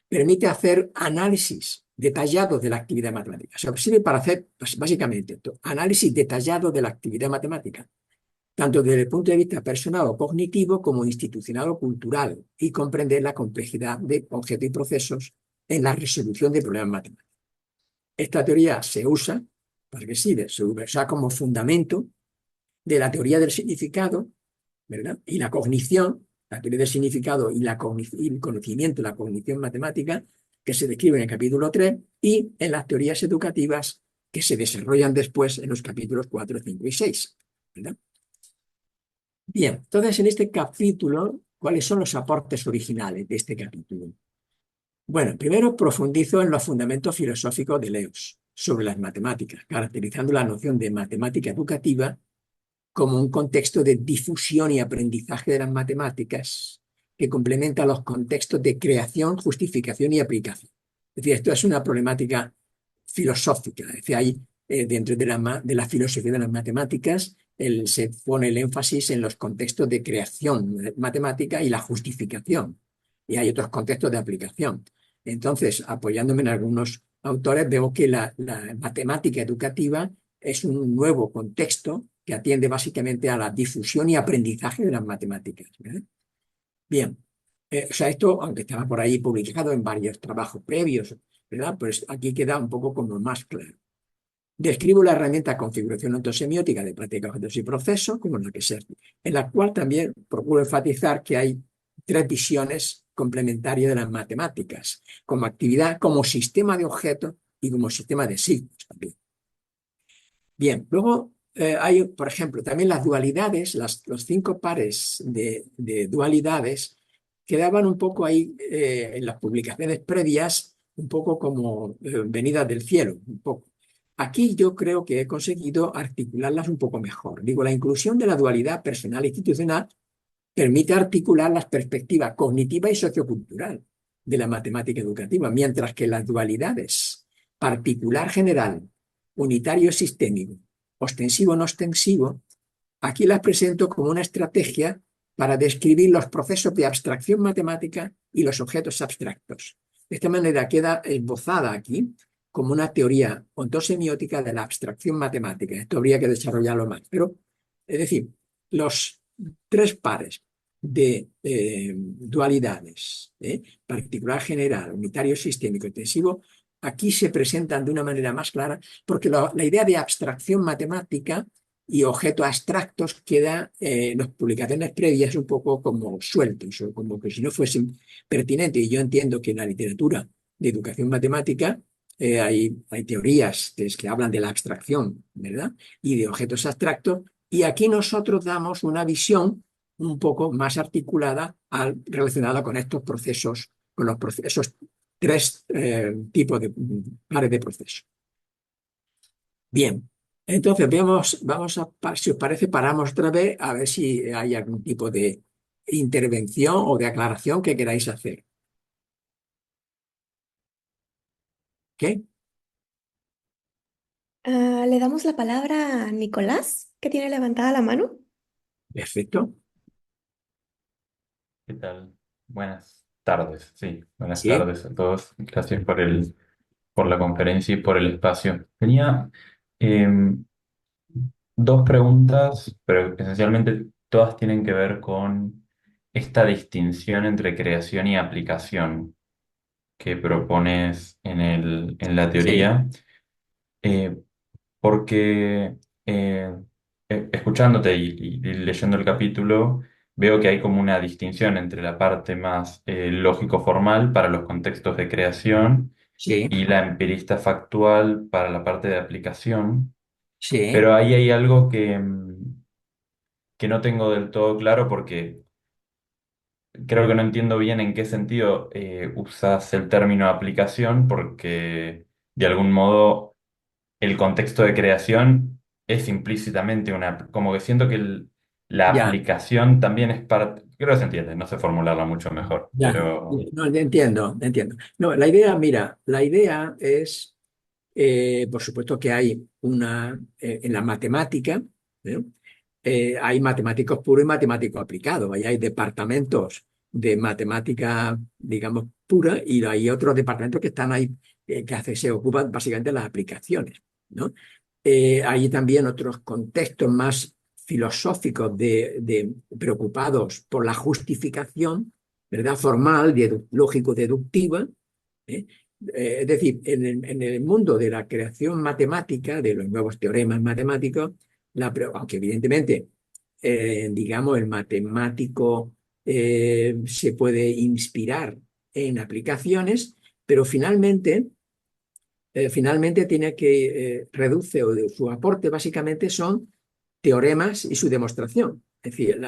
Permite hacer análisis detallado de la actividad matemática. O sea, sirve para hacer, básicamente, análisis detallado de la actividad matemática, tanto desde el punto de vista personal o cognitivo como institucional o cultural, y comprender la complejidad de objetos y procesos en la resolución de problemas matemáticos. Esta teoría se usa, ¿para qué sirve? Se usa como fundamento de la teoría del significado, ¿verdad? Y la cognición, la teoría del significado y el conocimiento, la cognición matemática, que se describe en el capítulo 3, y en las teorías educativas que se desarrollan después en los capítulos 4, 5 y 6, ¿verdad? Bien, entonces en este capítulo, ¿cuáles son los aportes originales de este capítulo? Bueno, primero profundizo en los fundamentos filosóficos de Leos sobre las matemáticas, caracterizando la noción de matemática educativa como un contexto de difusión y aprendizaje de las matemáticas que complementa los contextos de creación, justificación y aplicación. Es decir, esto es una problemática filosófica. Es decir, hay, dentro de la filosofía de las matemáticas se pone el énfasis en los contextos de creación matemática y la justificación. Y hay otros contextos de aplicación. Entonces, apoyándome en algunos autores, veo que la matemática educativa es un nuevo contexto que atiende básicamente a la difusión y aprendizaje de las matemáticas, ¿verdad? Bien, o sea, esto, aunque estaba por ahí publicado en varios trabajos previos, ¿verdad? Pues aquí queda un poco como más claro. Describo la herramienta configuración ontosemiótica de práctica, objetos y procesos, como la que se, en la cual también procuro enfatizar que hay tres visiones complementarias de las matemáticas, como actividad, como sistema de objetos y como sistema de signos también. Bien, luego hay, por ejemplo, también las dualidades, los 5 pares de dualidades quedaban un poco ahí en las publicaciones previas, un poco como venidas del cielo, un poco. Aquí yo creo que he conseguido articularlas un poco mejor. Digo, la inclusión de la dualidad personal e institucional permite articular las perspectivas cognitiva y sociocultural de la matemática educativa, mientras que las dualidades particular general, unitario sistémico, ostensivo no ostensivo, aquí las presento como una estrategia para describir los procesos de abstracción matemática y los objetos abstractos. De esta manera queda esbozada aquí como una teoría ontosemiótica de la abstracción matemática. Esto habría que desarrollarlo más. Pero, es decir, los 3 pares de dualidades, particular general, unitario sistémico, extensivo, aquí se presentan de una manera más clara porque la idea de abstracción matemática y objetos abstractos queda en las publicaciones previas un poco como sueltos o como que si no fuesen pertinentes. Y yo entiendo que en la literatura de educación matemática hay teorías que hablan de la abstracción, ¿verdad? Y de objetos abstractos. Y aquí nosotros damos una visión un poco más articulada relacionada con estos procesos, con los procesos, 3 tipos de pares de procesos. Bien, entonces si os parece, paramos otra vez a ver si hay algún tipo de intervención o de aclaración que queráis hacer. ¿Qué? Le damos la palabra a Nicolás, que tiene levantada la mano. Perfecto. ¿Qué tal? Buenas tardes, sí, buenas Sí, tardes a todos. Gracias por la conferencia y por el espacio. Tenía em, dos preguntas, pero esencialmente todas tienen que ver con esta distinción entre creación y aplicación que propones en la sí, teoría. Eh, porque escuchándote y leyendo el capítulo, veo que hay como una distinción entre la parte más lógico-formal para los contextos de creación sí, y la empirista factual para la parte de aplicación, sí, pero ahí hay algo que no tengo del todo claro porque creo que no entiendo bien en qué sentido usas el término aplicación, porque de algún modo el contexto de creación es implícitamente como que siento que la ya, aplicación también es parte, creo que se entiende, no sé formularla mucho mejor, ya. pero No, entiendo, entiendo. No, la idea, mira, la idea es, por supuesto que hay en la matemática, ¿eh? Hay matemáticos puros y matemáticos aplicados. Ahí hay departamentos de matemática, digamos, pura y hay otros departamentos que están ahí, se ocupan básicamente de las aplicaciones, ¿no? Hay también otros contextos más filosóficos preocupados por la justificación, ¿verdad? Formal, lógico-deductiva, ¿eh? Es decir, en el mundo de la creación matemática, de los nuevos teoremas matemáticos, aunque evidentemente, digamos, el matemático se puede inspirar en aplicaciones, pero finalmente tiene que reduce o su aporte básicamente son teoremas y su demostración. Es decir,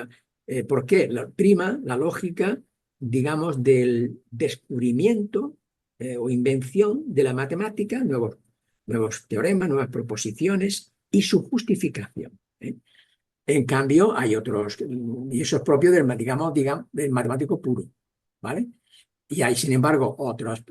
¿por qué? Prima la lógica, digamos, del descubrimiento o invención de la matemática, nuevos teoremas, nuevas proposiciones y su justificación. En cambio, hay otros, y eso es propio digamos, del matemático puro, ¿vale? Y hay, sin embargo, otros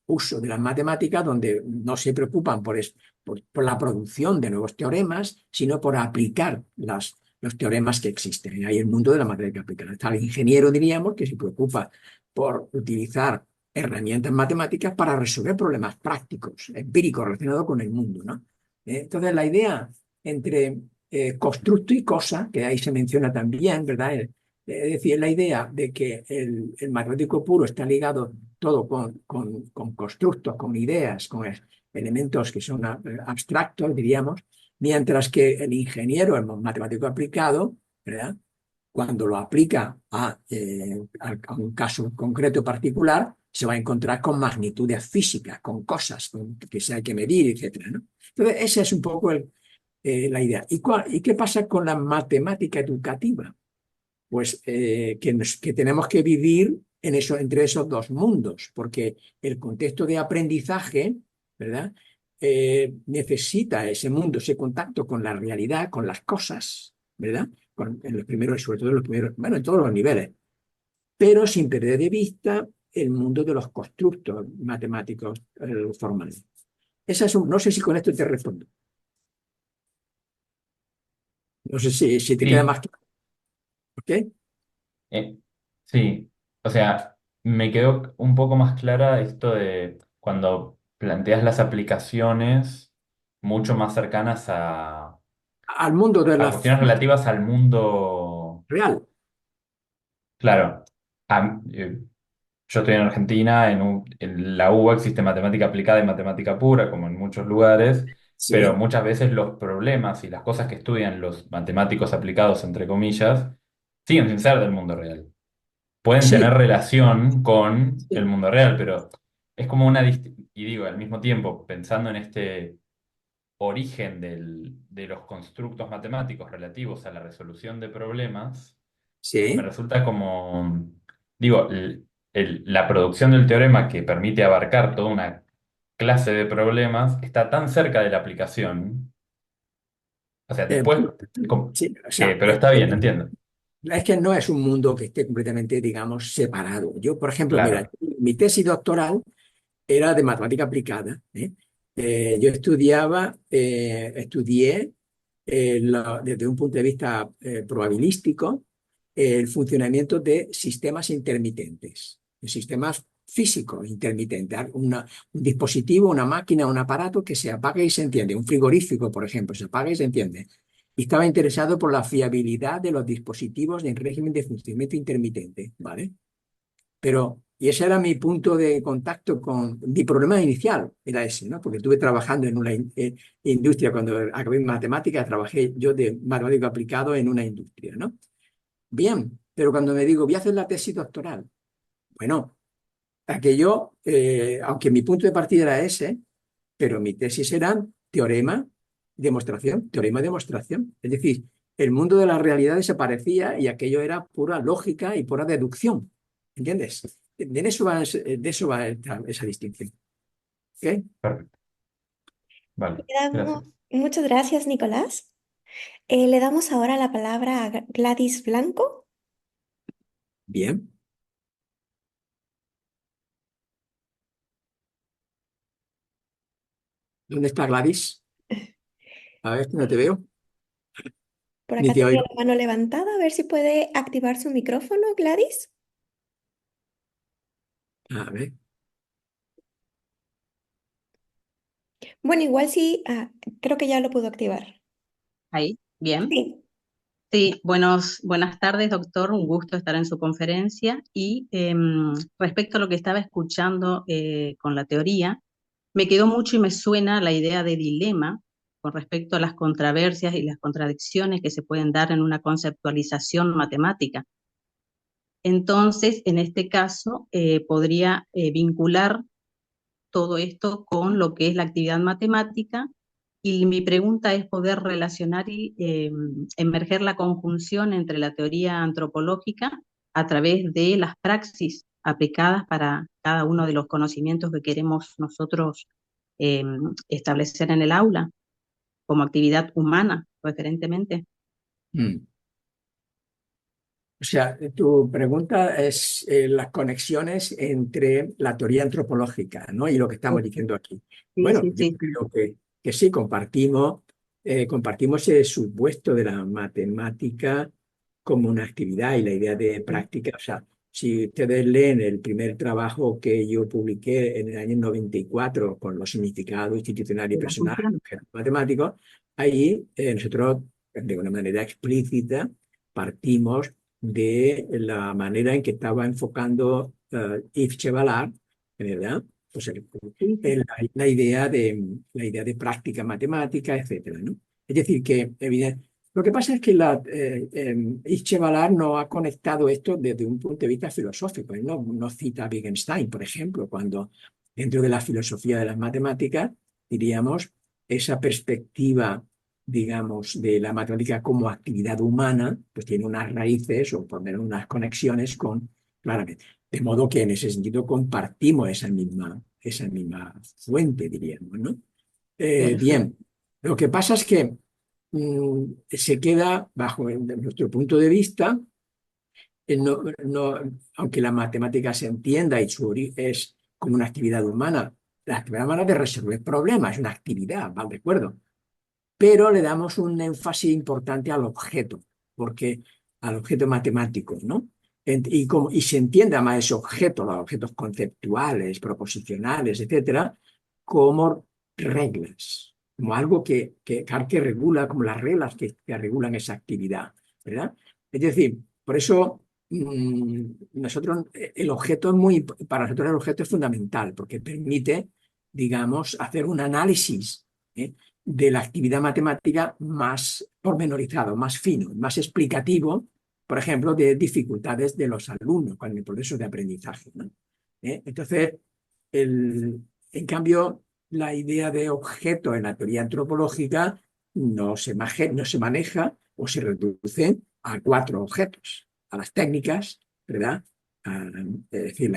usos de las matemáticas donde no se preocupan por la producción de nuevos teoremas, sino por aplicar los teoremas que existen. Y hay el mundo de la matemática aplicada. Está el ingeniero, diríamos, que se preocupa por utilizar herramientas matemáticas para resolver problemas prácticos, empíricos, relacionados con el mundo, ¿no? Entonces, la idea entre constructo y cosa, que ahí se menciona también, ¿verdad? Es decir, la idea de que el matemático puro está ligado todo con constructos, con ideas, con elementos que son abstractos, diríamos, mientras que el ingeniero, el matemático aplicado, ¿verdad? Cuando lo aplica a un caso concreto particular, se va a encontrar con magnitudes físicas, con cosas que se hay que medir, etcétera, ¿no? Entonces, esa es un poco la idea. ¿Y qué pasa con la matemática educativa? Pues que tenemos que vivir entre esos dos mundos, porque el contexto de aprendizaje, ¿verdad? Necesita ese mundo, ese contacto con la realidad, con las cosas, ¿verdad? En los primeros, sobre todo en los primeros, bueno, en todos los niveles, pero sin perder de vista el mundo de los constructos matemáticos formales. No sé si con esto te respondo. No sé si te queda sí, más claro. ¿Ok? eh, sí, o sea, me quedó un poco más clara esto de cuando planteas las aplicaciones mucho más cercanas Al mundo de a la cuestiones física relativas al mundo, real. claro. Yo estoy en Argentina, en la UBA existe matemática aplicada y matemática pura, como en muchos lugares, pero Sí, muchas veces los problemas y las cosas que estudian los matemáticos aplicados, entre comillas, siguen sin ser del mundo real. Pueden tener sí, relación con el sí, mundo real, pero es como y digo, al mismo tiempo, pensando en este origen de los constructos matemáticos relativos a la resolución de problemas, me sí. resulta como, digo, la producción del teorema que permite abarcar toda una clase de problemas está tan cerca de la aplicación, o sea, después, Bueno, sí, o sea, pero está bien, entiendo. es que no es un mundo que esté completamente, digamos, separado. Yo, por ejemplo, mira, Claro, mi tesis doctoral era de matemática aplicada, ¿eh? Yo estudié desde un punto de vista probabilístico, el funcionamiento de sistemas intermitentes, de sistemas físicos intermitentes, un dispositivo, una máquina, un aparato que se apaga y se enciende, un frigorífico, por ejemplo, se apaga y se enciende. Y estaba interesado por la fiabilidad de los dispositivos en régimen de funcionamiento intermitente, ¿vale? Y ese era mi punto de contacto con mi problema inicial, era ese, ¿no? Porque estuve trabajando en una industria, cuando acabé en matemáticas, trabajé yo de matemático aplicado en una industria, ¿no? Bien, pero cuando me digo, voy a hacer la tesis doctoral, bueno, aquello, aunque mi punto de partida era ese, pero mi tesis era teorema, demostración, teorema, demostración. Es decir, el mundo de la realidad desaparecía y aquello era pura lógica y pura deducción. ¿Entiendes? De eso va esa distinción. ¿Ok? Perfecto. Vale, Le damos- gracias. Muchas gracias, Nicolás. Le damos ahora la palabra a Gladys Blanco. Bien. ¿Dónde está Gladys? A ver, no te veo, Por ni acá te tenía oigo. la mano levantada, a ver si puede activar su micrófono, Gladys. A ver. Bueno, igual sí, creo que ya lo pudo activar. Ahí, bien. Sí. Sí, buenas tardes, doctor. Un gusto estar en su conferencia. Y respecto a lo que estaba escuchando con la teoría, me quedó mucho y me suena la idea de dilema con respecto a las controversias y las contradicciones que se pueden dar en una conceptualización matemática. Entonces, en este caso, podría vincular todo esto con lo que es la actividad matemática y mi pregunta es poder relacionar y emerger la conjunción entre la teoría antropológica a través de las praxis aplicadas para cada uno de los conocimientos que queremos nosotros eh, establecer en el aula como actividad humana, preferentemente. Mm. O sea, tu pregunta es las conexiones entre la teoría antropológica, ¿no? Y lo que estamos diciendo aquí. Sí, Bueno, sí, yo sí. creo que sí, compartimos el supuesto de la matemática como una actividad y la idea de práctica. O sea, si ustedes leen el primer trabajo que yo publiqué en el año 94 con los significados institucional y De la personal función. matemáticos, ahí nosotros, de una manera explícita, partimos de la manera en que estaba enfocando Yves Chevalard, ¿verdad? Pues Sí, sí. la idea de práctica matemática, etcétera, ¿no? Es decir, que lo que pasa es que Yves Chevalard no ha conectado esto desde un punto de vista filosófico. Él no cita a Wittgenstein, por ejemplo, cuando dentro de la filosofía de las matemáticas, diríamos, esa perspectiva, digamos, de la matemática como actividad humana, pues tiene unas raíces o por lo menos unas conexiones claramente. De modo que en ese sentido compartimos esa misma fuente, diríamos, ¿no? Perfecto. Bien, lo que pasa es que se queda, bajo nuestro punto de vista, aunque la matemática se entienda y su origen es como una actividad humana, la actividad humana de resolver problemas, es una actividad, ¿vale? ¿De acuerdo? Pero le damos un énfasis importante al objeto, porque al objeto matemático, ¿no? Y se entiende además ese objeto, los objetos conceptuales, proposicionales, etcétera, como reglas, como algo que regula, como las reglas que regulan esa actividad, ¿verdad? Es decir, por eso nosotros, el objeto para nosotros el objeto es fundamental, porque permite, digamos, hacer un análisis, ¿eh? De la actividad matemática más pormenorizado, más fino, más explicativo, por ejemplo, de dificultades de los alumnos con el proceso de aprendizaje, ¿no? Entonces, en cambio, la idea de objeto en la teoría antropológica no se maneja o se reduce a 4 objetos, a las técnicas, ¿verdad? Es decir,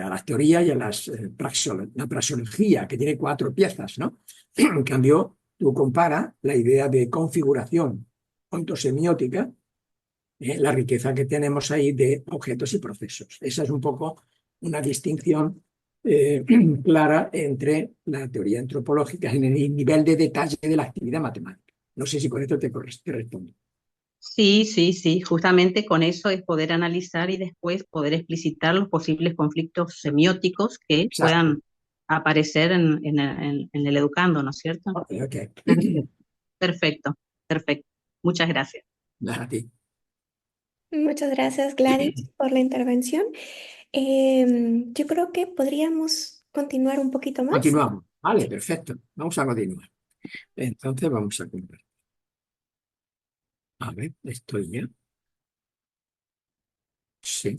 a las teorías y a la praxeología, que tiene 4 piezas, ¿no? En cambio, tú comparas la idea de configuración ontosemiótica, la riqueza que tenemos ahí de objetos y procesos. Esa es un poco una distinción clara entre la teoría antropológica en el nivel de detalle de la actividad matemática. No sé si con esto te respondo. Sí, sí, sí, justamente con eso es poder analizar y después poder explicitar los posibles conflictos semióticos que Exacto. puedan aparecer en el educando, ¿no es cierto? Ok, ok. Perfecto, perfecto. Muchas gracias. Nada, a ti. Muchas gracias, Gladys, por la intervención. Yo creo que podríamos continuar un poquito más. Continuamos. Vale, perfecto. Vamos a continuar. Entonces vamos a continuar. A ver, estoy bien. Sí.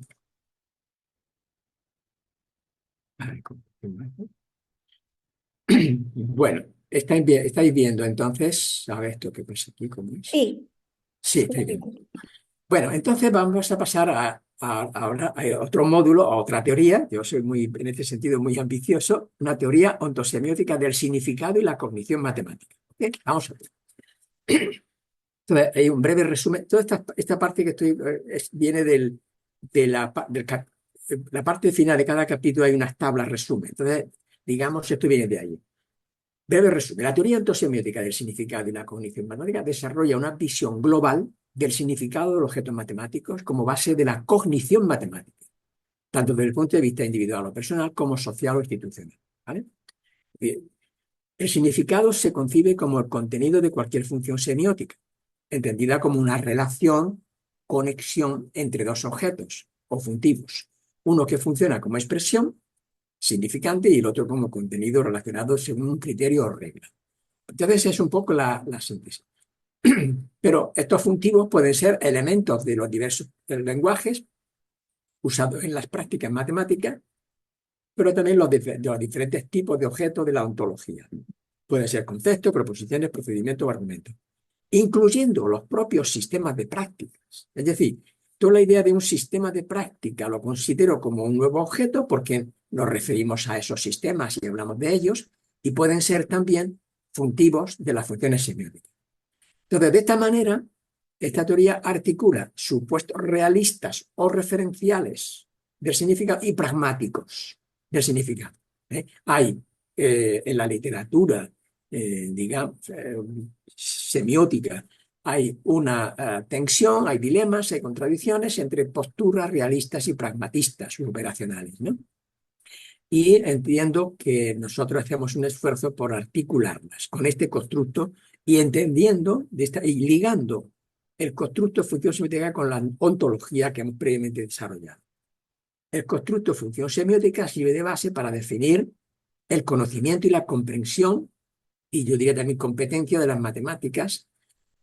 A ver, continuar. Bueno, estáis viendo entonces, a ver esto que pasa aquí, ¿cómo es? Sí, Sí, estáis viendo. Bueno, entonces vamos a pasar ahora a otro módulo, a otra teoría. Yo soy muy, en este sentido, muy ambicioso. Una teoría ontosemiótica del significado y la cognición matemática. ¿Ok? Vamos a ver. Entonces, hay un breve resumen. Toda esta parte que estoy viene de la parte final de cada capítulo. Hay unas tablas resumen. Entonces, digamos, esto viene de ahí. Breve resumen. La teoría ontosemiótica del significado y la cognición matemática desarrolla una visión global del significado de los objetos matemáticos como base de la cognición matemática, tanto desde el punto de vista individual o personal como social o institucional. ¿Vale? Bien. El significado se concibe como el contenido de cualquier función semiótica, entendida como una relación, conexión entre dos objetos o funtivos, uno que funciona como expresión significante y el otro como contenido relacionado según un criterio o regla. Entonces es un poco la síntesis. Pero estos funtivos pueden ser elementos de los diversos lenguajes usados en las prácticas matemáticas, pero también de los diferentes tipos de objetos de la ontología. Pueden ser conceptos, proposiciones, procedimientos o argumentos, incluyendo los propios sistemas de prácticas. Es decir, toda la idea de un sistema de práctica lo considero como un nuevo objeto porque nos referimos a esos sistemas y hablamos de ellos, y pueden ser también funtivos de las funciones semióticas. Entonces, de esta manera, esta teoría articula supuestos realistas o referenciales del significado y pragmáticos del significado. Hay en la literatura, digamos, semiótica, hay una tensión, hay dilemas, hay contradicciones entre posturas realistas y pragmatistas y operacionales, ¿no? Y entiendo que nosotros hacemos un esfuerzo por articularlas con este constructo y entendiendo y ligando el constructo de función semiótica con la ontología que hemos previamente desarrollado. El constructo de función semiótica sirve de base para definir el conocimiento y la comprensión, y yo diría también competencia de las matemáticas,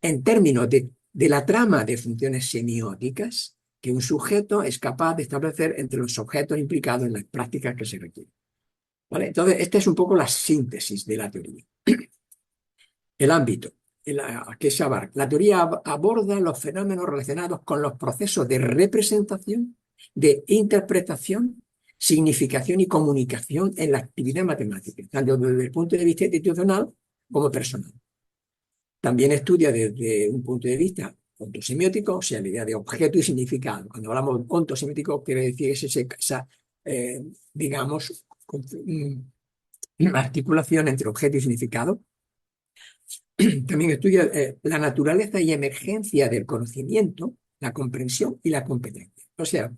en términos de la trama de funciones semióticas que un sujeto es capaz de establecer entre los objetos implicados en las prácticas que se requieren. ¿Vale? Entonces, esta es un poco la síntesis de la teoría. El ámbito que se abarca. La teoría aborda los fenómenos relacionados con los procesos de representación, de interpretación, significación y comunicación en la actividad matemática, tanto desde el punto de vista institucional como personal. También estudia desde un punto de vista ontosemiótico, o sea, la idea de objeto y significado. Cuando hablamos de ontosemiótico, quiere decir esa digamos, articulación entre objeto y significado. También estudia la naturaleza y emergencia del conocimiento, la comprensión y la competencia. O sea,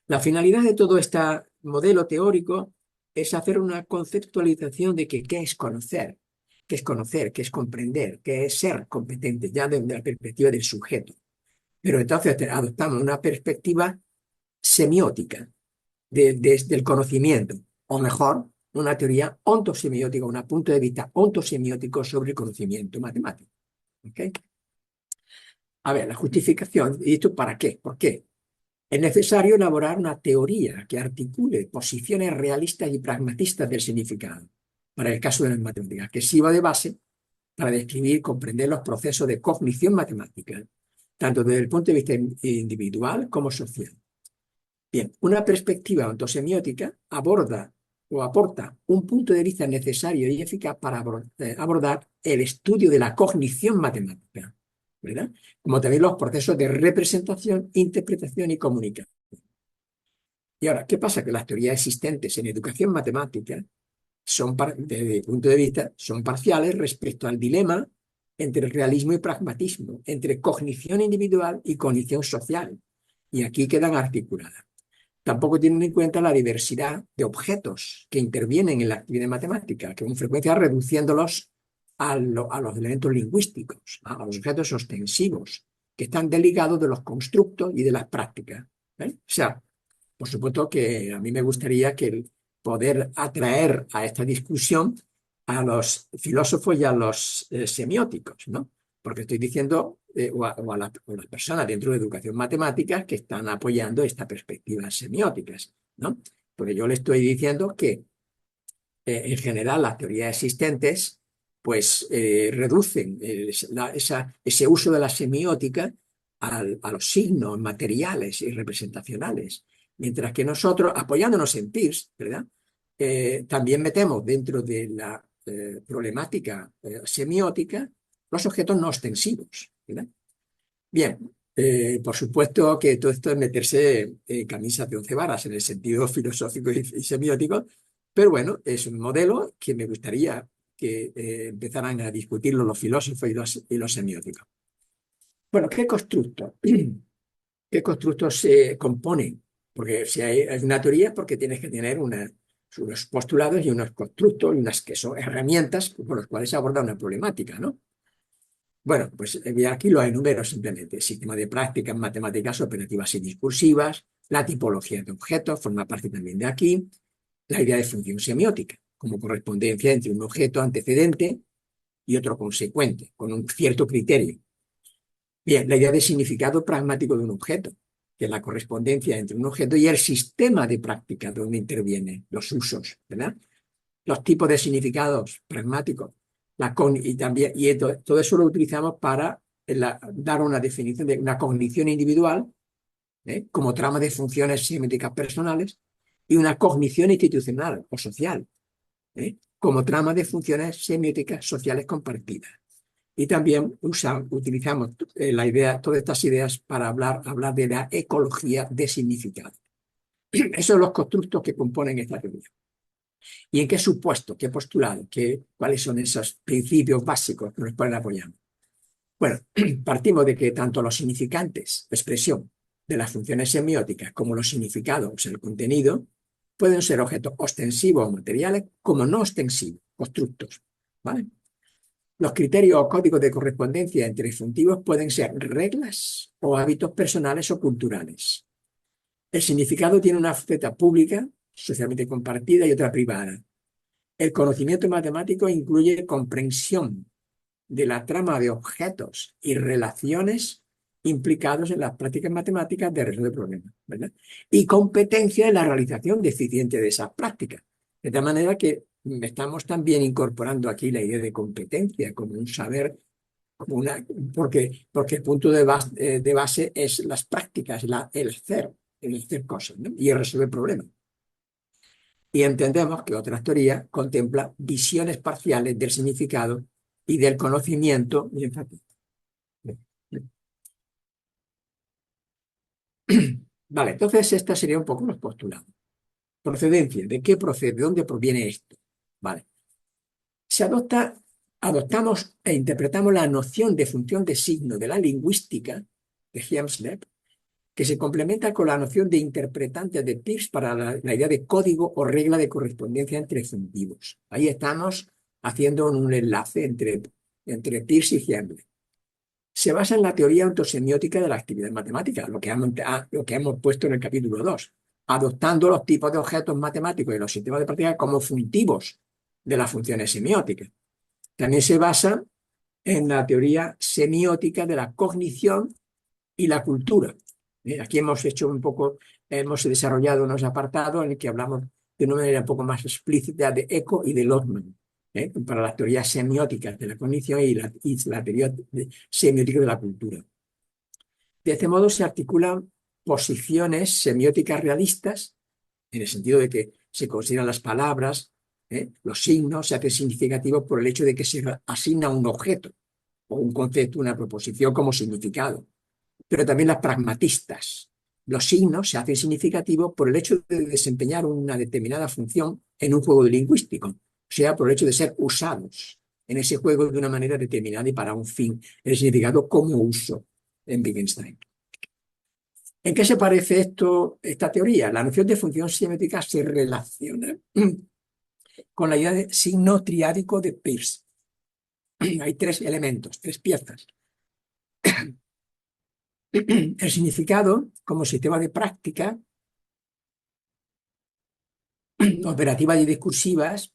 la finalidad de todo este modelo teórico es hacer una conceptualización de qué es conocer, qué es comprender, qué es ser competente, ya desde la perspectiva del sujeto. Pero entonces adoptamos una perspectiva semiótica desde el conocimiento, o mejor, una teoría ontosemiótica, un punto de vista ontosemiótico sobre el conocimiento matemático. ¿Okay? A ver, la justificación, ¿y esto para qué? ¿Por qué? Es necesario elaborar una teoría que articule posiciones realistas y pragmatistas del significado, para el caso de las matemáticas, que sirva de base para describir y comprender los procesos de cognición matemática, tanto desde el punto de vista individual como social. Bien, una perspectiva ontosemiótica aborda o aporta un punto de vista necesario y eficaz para abordar el estudio de la cognición matemática, ¿verdad? Como también los procesos de representación, interpretación y comunicación. Y ahora, ¿qué pasa? Que las teorías existentes en educación matemática desde mi punto de vista, son parciales respecto al dilema entre realismo y pragmatismo, entre cognición individual y cognición social. Y aquí quedan articuladas. Tampoco tienen en cuenta la diversidad de objetos que intervienen en la actividad matemática, que con frecuencia reduciéndolos a los elementos lingüísticos, a los objetos ostensivos, que están desligados de los constructos y de las prácticas. O sea, por supuesto que a mí me gustaría que poder atraer a esta discusión a los filósofos y a los semióticos, ¿no? Porque estoy diciendo, o a las personas dentro de educación matemática que están apoyando esta perspectiva semióticas, ¿no? Porque yo le estoy diciendo que en general las teorías existentes pues reducen ese uso de la semiótica a los signos materiales y representacionales, mientras que nosotros, apoyándonos en Peirce, ¿verdad? También metemos dentro de la problemática semiótica los objetos no ostensivos, ¿verdad? Bien, por supuesto que todo esto es meterse en camisa de 11 varas en el sentido filosófico y semiótico, pero bueno, es un modelo que me gustaría que empezaran a discutirlo los filósofos y los semióticos. Bueno, ¿qué constructos? ¿Qué constructos se componen? Porque si hay una teoría es porque tienes que tener unos postulados y unos constructos y unas que son herramientas por las cuales se aborda una problemática, ¿no? Bueno, pues aquí lo enumero simplemente. Sistema de prácticas matemáticas operativas y discursivas, la tipología de objetos, forma parte también de aquí, la idea de función semiótica, como correspondencia entre un objeto antecedente y otro consecuente, con un cierto criterio. Bien, la idea de significado pragmático de un objeto, que es la correspondencia entre un objeto y el sistema de práctica donde intervienen los usos, ¿verdad? Los tipos de significados pragmáticos, todo eso lo utilizamos para dar una definición de una cognición individual, como trama de funciones semióticas personales, y una cognición institucional o social, como trama de funciones semióticas sociales compartidas. Y también utilizamos todas estas ideas para hablar de la ecología de significado. Esos son los constructos que componen esta teoría. ¿Y en qué supuesto, qué postulado, cuáles son esos principios básicos que nos pueden apoyar? Bueno, partimos de que tanto los significantes, expresión de las funciones semióticas, como los significados, o sea, el contenido, pueden ser objetos ostensivos o materiales, como no ostensivos, constructos, ¿vale? Los criterios o códigos de correspondencia entre funtivos pueden ser reglas o hábitos personales o culturales. El significado tiene una faceta pública, socialmente compartida, y otra privada. El conocimiento matemático incluye comprensión de la trama de objetos y relaciones implicados en las prácticas matemáticas de resolver problemas, ¿verdad? Y competencia en la realización eficiente de esas prácticas. De tal manera que estamos también incorporando aquí la idea de competencia como un saber, porque el punto de base es las prácticas, el hacer cosas, ¿no? Y el resolver problemas. Y entendemos que otras teorías contemplan visiones parciales del significado y del conocimiento. Vale, entonces esta sería un poco los postulados. Procedencia, ¿de qué procede? ¿De dónde proviene esto? Vale. Adoptamos e interpretamos la noción de función de signo de la lingüística de Hjelmslev, que se complementa con la noción de interpretante de Peirce para la idea de código o regla de correspondencia entre funtivos. Ahí estamos haciendo un enlace entre Peirce y Hjelmslev. Se basa en la teoría ontosemiótica de la actividad matemática, lo que hemos puesto en el capítulo 2, adoptando los tipos de objetos matemáticos y los sistemas de práctica como funtivos de las funciones semióticas. También se basa en la teoría semiótica de la cognición y la cultura. Aquí hemos desarrollado unos apartados en el que hablamos de una manera un poco más explícita de Eco y de Lotman, para las teorías semióticas de la cognición y la teoría semiótica de la cultura. De este modo se articulan posiciones semióticas realistas, en el sentido de que se consideran las palabras, los signos, se hacen significativos por el hecho de que se asigna un objeto o un concepto, una proposición como significado. Pero también las pragmatistas. Los signos se hacen significativos por el hecho de desempeñar una determinada función en un juego lingüístico, o sea, por el hecho de ser usados en ese juego de una manera determinada y para un fin, el significado como uso en Wittgenstein. ¿En qué se parece esta teoría? La noción de función semiótica se relaciona con la idea de signo triádico de Peirce. Hay tres elementos, tres piezas. El significado como sistema de práctica operativas y discursivas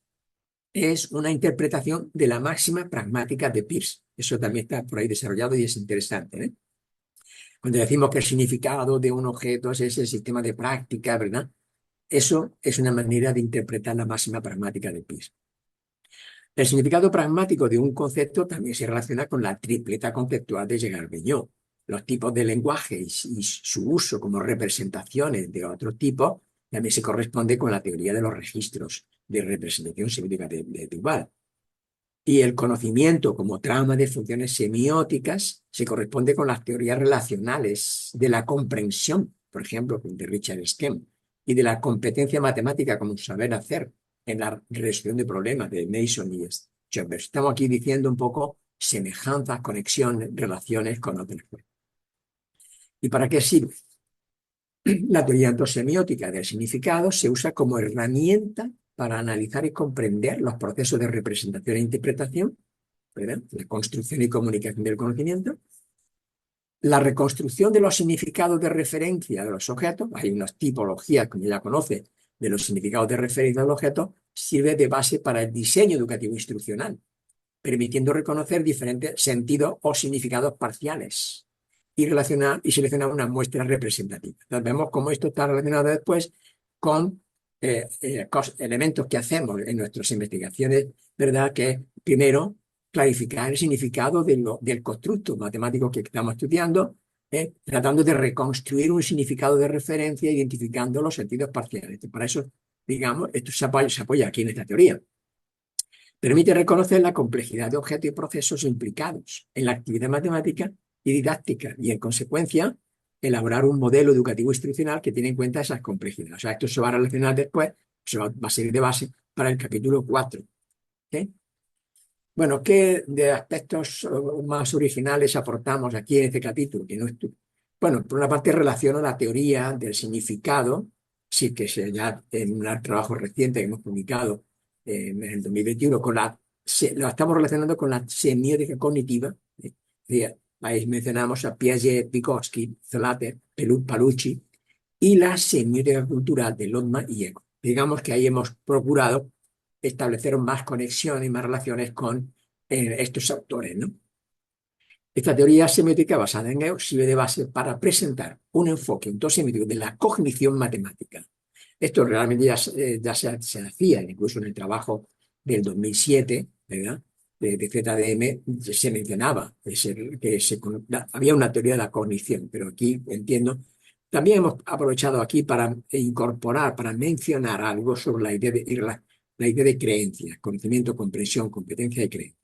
es una interpretación de la máxima pragmática de Peirce. Eso también está por ahí desarrollado y es interesante, ¿eh? Cuando decimos que el significado de un objeto es el sistema de práctica, ¿verdad? Eso es una manera de interpretar la máxima pragmática de Peirce. El significado pragmático de un concepto también se relaciona con la tripleta conceptual de Gerard-Vignot. Los tipos de lenguaje y su uso como representaciones de otros tipos también se corresponde con la teoría de los registros de representación semiótica de Duval. Y el conocimiento como trama de funciones semióticas se corresponde con las teorías relacionales de la comprensión, por ejemplo, de Richard Stem, y de la competencia matemática como saber hacer en la resolución de problemas de Mason y Schoenberg. Estamos aquí diciendo un poco semejanzas, conexiones, relaciones con otras cosas. ¿Y para qué sirve? La teoría antosemiótica del significado se usa como herramienta para analizar y comprender los procesos de representación e interpretación, ¿verdad? La construcción y comunicación del conocimiento, la reconstrucción de los significados de referencia de los objetos. Hay unas tipologías, como ya conoce, de los significados de referencia del objeto, sirve de base para el diseño educativo instruccional, permitiendo reconocer diferentes sentidos o significados parciales y seleccionar una muestra representativa. Entonces vemos cómo esto está relacionado después con elementos que hacemos en nuestras investigaciones, ¿verdad? Que es, primero, clarificar el significado del constructo matemático que estamos estudiando, tratando de reconstruir un significado de referencia, identificando los sentidos parciales. Para eso, digamos, esto se apoya aquí en esta teoría. Permite reconocer la complejidad de objetos y procesos implicados en la actividad matemática y didáctica y, en consecuencia, elaborar un modelo educativo instruccional que tiene en cuenta esas complejidades. O sea, esto se va a relacionar después, va a servir de base para el capítulo 4. ¿Okay? Bueno, ¿qué de aspectos más originales aportamos aquí en este capítulo? Bueno, por una parte relaciona la teoría del significado, sí que ya en un trabajo reciente que hemos publicado en el 2021, lo estamos relacionando con la semiótica cognitiva. Ahí mencionamos a Piaget, Vygotsky, Zolater, Palucci, y la semiótica cultural de Lotman y Eco. Digamos que ahí hemos procurado establecer más conexiones y más relaciones con estos autores, ¿no? Esta teoría semiótica basada en Eco sirve de base para presentar un enfoque ontosemiótico de la cognición matemática. Esto realmente ya se hacía, incluso en el trabajo del 2007, ¿verdad? De ZDM, se mencionaba había una teoría de la cognición, pero aquí entiendo. También hemos aprovechado aquí para incorporar, para mencionar algo sobre la idea de creencia, conocimiento, comprensión, competencia y creencia.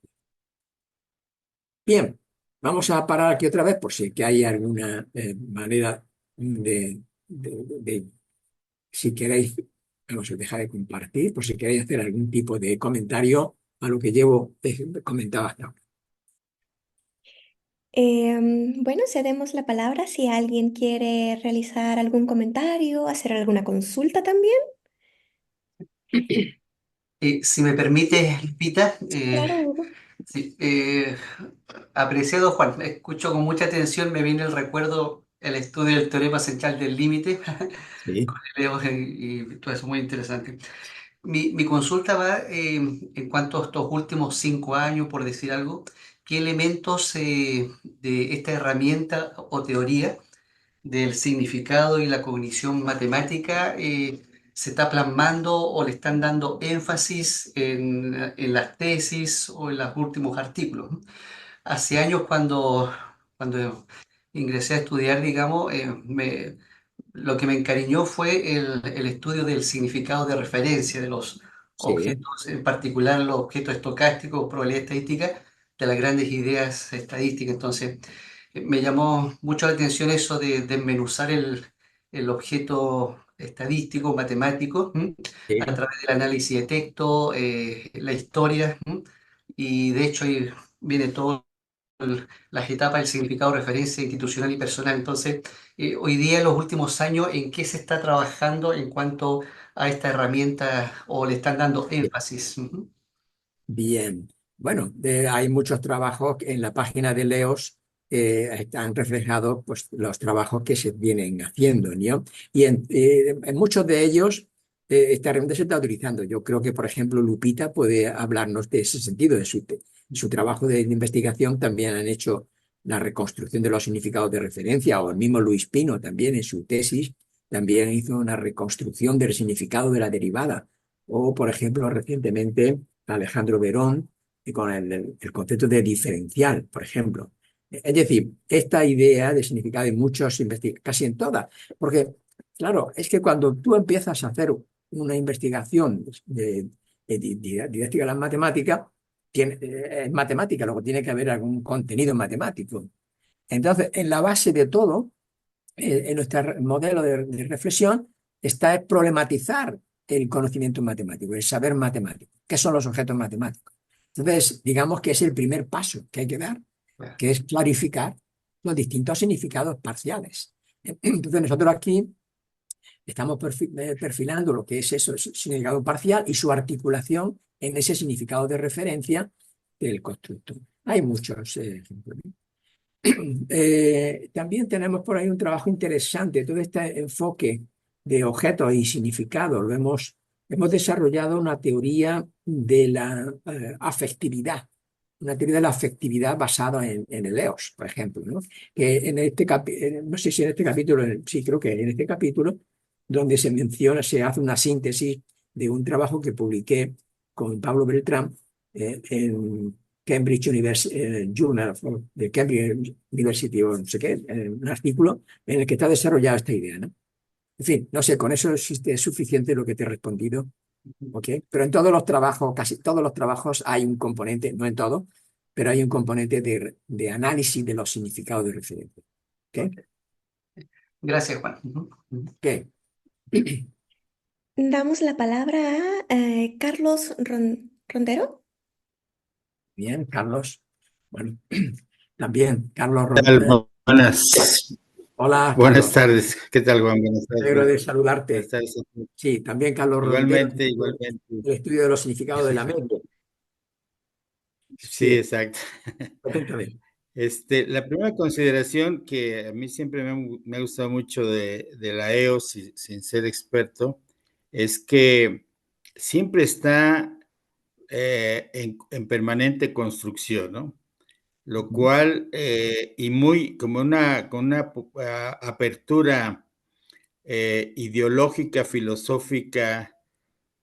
Bien, vamos a parar aquí otra vez por si que hay alguna manera de si queréis, vamos a dejar de compartir, por si queréis hacer algún tipo de comentario a lo que llevo comentado hasta ahora. Bueno, cedemos la palabra si alguien quiere realizar algún comentario, hacer alguna consulta también. Si me permite, Lupita, Sí, claro, Hugo. sí, apreciado Juan, escucho con mucha atención, me viene el recuerdo el estudio del teorema central del límite, Sí. Leo, y todo eso muy interesante. Mi consulta va en cuanto a estos últimos 5 años, por decir algo, ¿qué elementos de esta herramienta o teoría del significado y la cognición matemática se está plasmando o le están dando énfasis en las tesis o en los últimos artículos? Hace años cuando ingresé a estudiar, digamos, lo que me encariñó fue el estudio del significado de referencia de los Sí, objetos, en particular los objetos estocásticos, probabilidad estadística, de las grandes ideas estadísticas. Entonces, me llamó mucho la atención eso de desmenuzar el objeto estadístico, matemático, a sí, través del análisis de texto, la historia, y de hecho ahí viene todo las etapas del significado, referencia institucional y personal. Entonces, hoy día, en los últimos años, ¿en qué se está trabajando en cuanto a esta herramienta o le están dando énfasis? Ujú. Bien, bueno, hay muchos trabajos en la página de Leos, están reflejados pues, los trabajos que se vienen haciendo, ¿no? Y en muchos de ellos esta herramienta se está utilizando. Yo creo que, por ejemplo, Lupita puede hablarnos de ese sentido, en su trabajo de investigación también han hecho la reconstrucción de los significados de referencia, o el mismo Luis Pino también en su tesis también hizo una reconstrucción del significado de la derivada. O, por ejemplo, recientemente Alejandro Verón con el concepto de diferencial, por ejemplo. Es decir, esta idea de significado en muchos investigadores, casi en todas, porque, claro, es que cuando tú empiezas a hacer una investigación didáctica de las matemáticas, es matemática, luego tiene que haber algún contenido matemático. Entonces, en la base de todo, en nuestro modelo de reflexión, está es problematizar el conocimiento matemático, el saber matemático. ¿Qué son los objetos matemáticos? Entonces, digamos que es el primer paso que hay que dar, que es clarificar los distintos significados parciales. Entonces, nosotros aquí estamos perfilando lo que es eso, el significado parcial y su articulación en ese significado de referencia del constructo. Hay muchos ejemplos. También tenemos por ahí un trabajo interesante, todo este enfoque de objetos y significados. Hemos desarrollado una teoría de la afectividad, una teoría de la afectividad basada en el EOS, por ejemplo, ¿no? Que en no sé si en este capítulo, sí creo que en este capítulo, donde se menciona, se hace una síntesis de un trabajo que publiqué con Pablo Beltrán en Cambridge Journal de Cambridge University o no sé qué, un artículo en el que está desarrollada esta idea, ¿no? En fin, no sé, con eso es suficiente lo que te he respondido, ¿ok? Pero en todos los trabajos, casi todos los trabajos hay un componente, no en todo, pero hay un componente de análisis de los significados de referencia, ¿ok? Gracias, Juan. Ujú, ujú. ¿Qué? Damos la palabra a Carlos Rondero. Bien, Carlos. Bueno, también, Carlos ¿Qué tal? Rodríguez. Hola, Buenas Carlos. tardes. ¿Qué tal, Juan? Buenas Me alegro tardes. de Buenas saludarte. tardes. Sí, también Carlos Rondero, Igualmente, igualmente. el estudio de los significados de la mente. Sí, Sí, exacto. cuéntame. La primera consideración que a mí siempre me ha gustado mucho de la EOS, sin ser experto, es que siempre está en permanente construcción, ¿no? Lo cual, y muy como con una apertura ideológica, filosófica,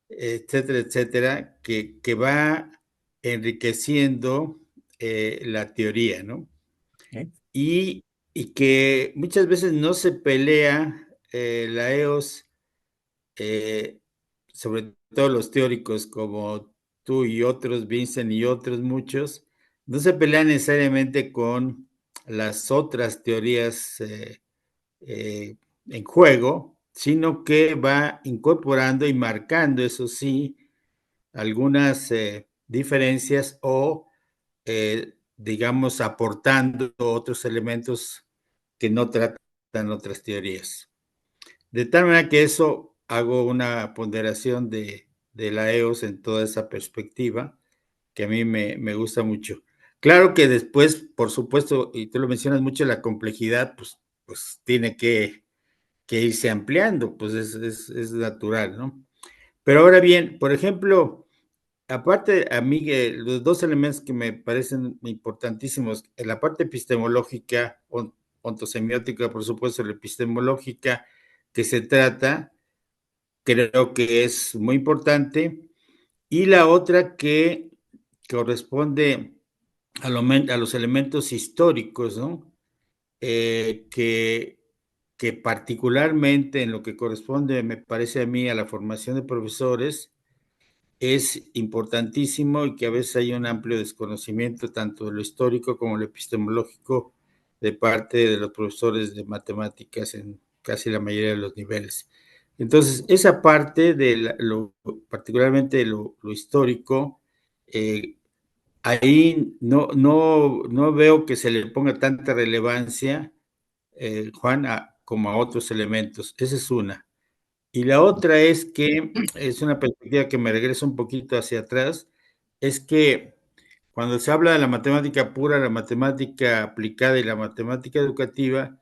etcétera, etcétera, que va enriqueciendo la teoría, ¿no? ¿Eh? Y que muchas veces no se pelea la EOS, eh, sobre todo los teóricos como tú y otros, Vincent y otros muchos, no se pelean necesariamente con las otras teorías eh, en juego, sino que va incorporando y marcando, eso sí, algunas diferencias o, digamos, aportando otros elementos que no tratan otras teorías. De tal manera que eso hago una ponderación de la EOS en toda esa perspectiva, que a mí me gusta mucho. Claro que después, por supuesto, y tú lo mencionas mucho, la complejidad, pues tiene que irse ampliando, pues es natural, ¿no? Pero ahora bien, por ejemplo, aparte a mí los dos elementos que me parecen importantísimos, en la parte epistemológica, ontosemiótica, por supuesto, la epistemológica que se trata, creo que es muy importante, y la otra que corresponde a los elementos históricos, ¿no? Que particularmente en lo que corresponde, me parece a mí, a la formación de profesores, es importantísimo y que a veces hay un amplio desconocimiento tanto de lo histórico como lo epistemológico de parte de los profesores de matemáticas en casi la mayoría de los niveles. Entonces, esa parte particularmente de lo histórico, ahí no veo que se le ponga tanta relevancia, Juan, como a otros elementos. Esa es una. Y la otra es que es una perspectiva que me regresa un poquito hacia atrás, es que cuando se habla de la matemática pura, la matemática aplicada y la matemática educativa,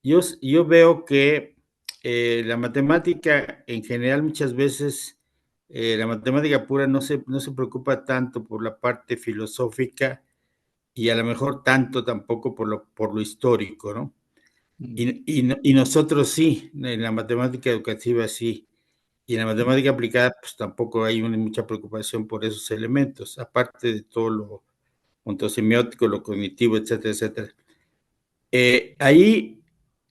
yo veo que la matemática en general muchas veces, la matemática pura no se preocupa tanto por la parte filosófica y a lo mejor tanto tampoco por lo histórico, ¿no? Y nosotros sí, en la matemática educativa sí. Y en la matemática aplicada, pues tampoco hay mucha preocupación por esos elementos, aparte de todo lo ontosemiótico, lo cognitivo, etcétera, etcétera. Ahí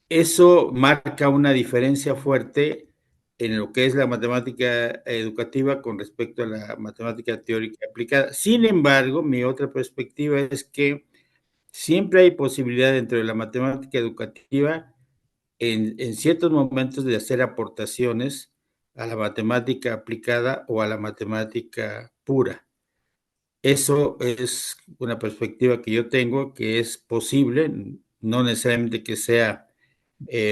eso marca una diferencia fuerte en lo que es la matemática educativa con respecto a la matemática teórica aplicada. Sin embargo, mi otra perspectiva es que siempre hay posibilidad dentro de la matemática educativa en ciertos momentos de hacer aportaciones a la matemática aplicada o a la matemática pura. Eso es una perspectiva que yo tengo, que es posible, no necesariamente que sea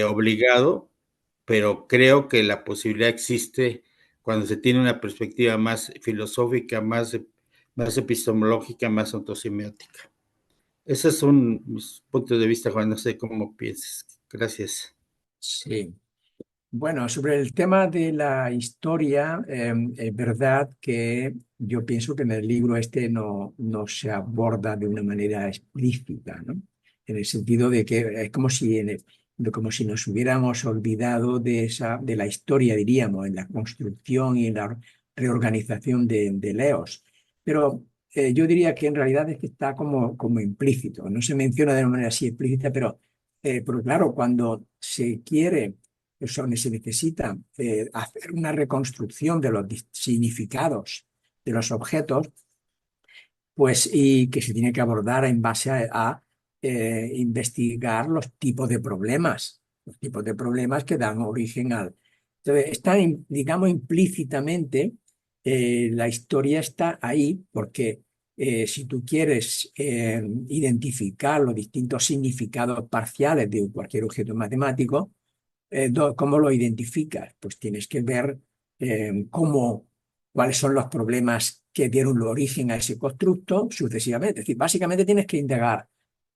obligado, pero creo que la posibilidad existe cuando se tiene una perspectiva más filosófica, más epistemológica, más ontosemiótica. Esos son mis puntos de vista, Juan, no sé cómo piensas. Gracias. Sí. Bueno, sobre el tema de la historia, es verdad que yo pienso que en el libro este no se aborda de una manera explícita, ¿no? En el sentido de que es como si, como si nos hubiéramos olvidado de la historia, diríamos, en la construcción y en la reorganización de Leos. Pero yo diría que en realidad es que está como implícito. No se menciona de una manera así explícita, pero claro, cuando se quiere se necesita hacer una reconstrucción de los significados de los objetos, pues y que se tiene que abordar en base a investigar los tipos de problemas que dan origen al. Entonces, está, digamos, implícitamente, la historia está ahí porque si tú quieres identificar los distintos significados parciales de cualquier objeto matemático, ¿cómo lo identificas? Pues tienes que ver cuáles son los problemas que dieron origen a ese constructo sucesivamente. Es decir, básicamente tienes que indagar,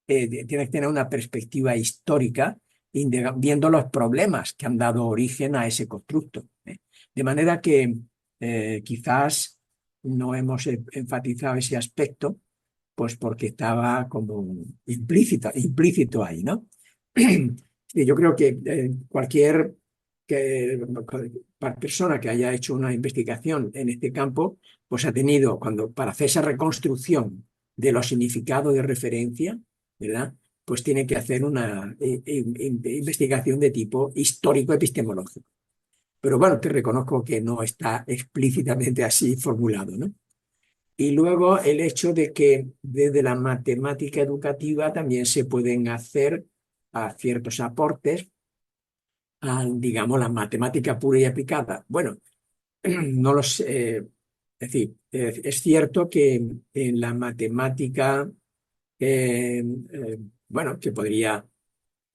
tienes que tener una perspectiva histórica viendo los problemas que han dado origen a ese constructo. De manera que quizás no hemos enfatizado ese aspecto, pues porque estaba como implícito ahí, ¿no? Y yo creo que que, persona que haya hecho una investigación en este campo, pues ha tenido, para hacer esa reconstrucción de los significados de referencia, ¿verdad? Pues tiene que hacer una investigación de tipo histórico-epistemológico. Pero bueno, te reconozco que no está explícitamente así formulado, ¿no? Y luego el hecho de que desde la matemática educativa también se pueden hacer ciertos aportes a, digamos, la matemática pura y aplicada. Bueno, no lo sé. Es decir, es cierto que en la matemática, bueno, que podría.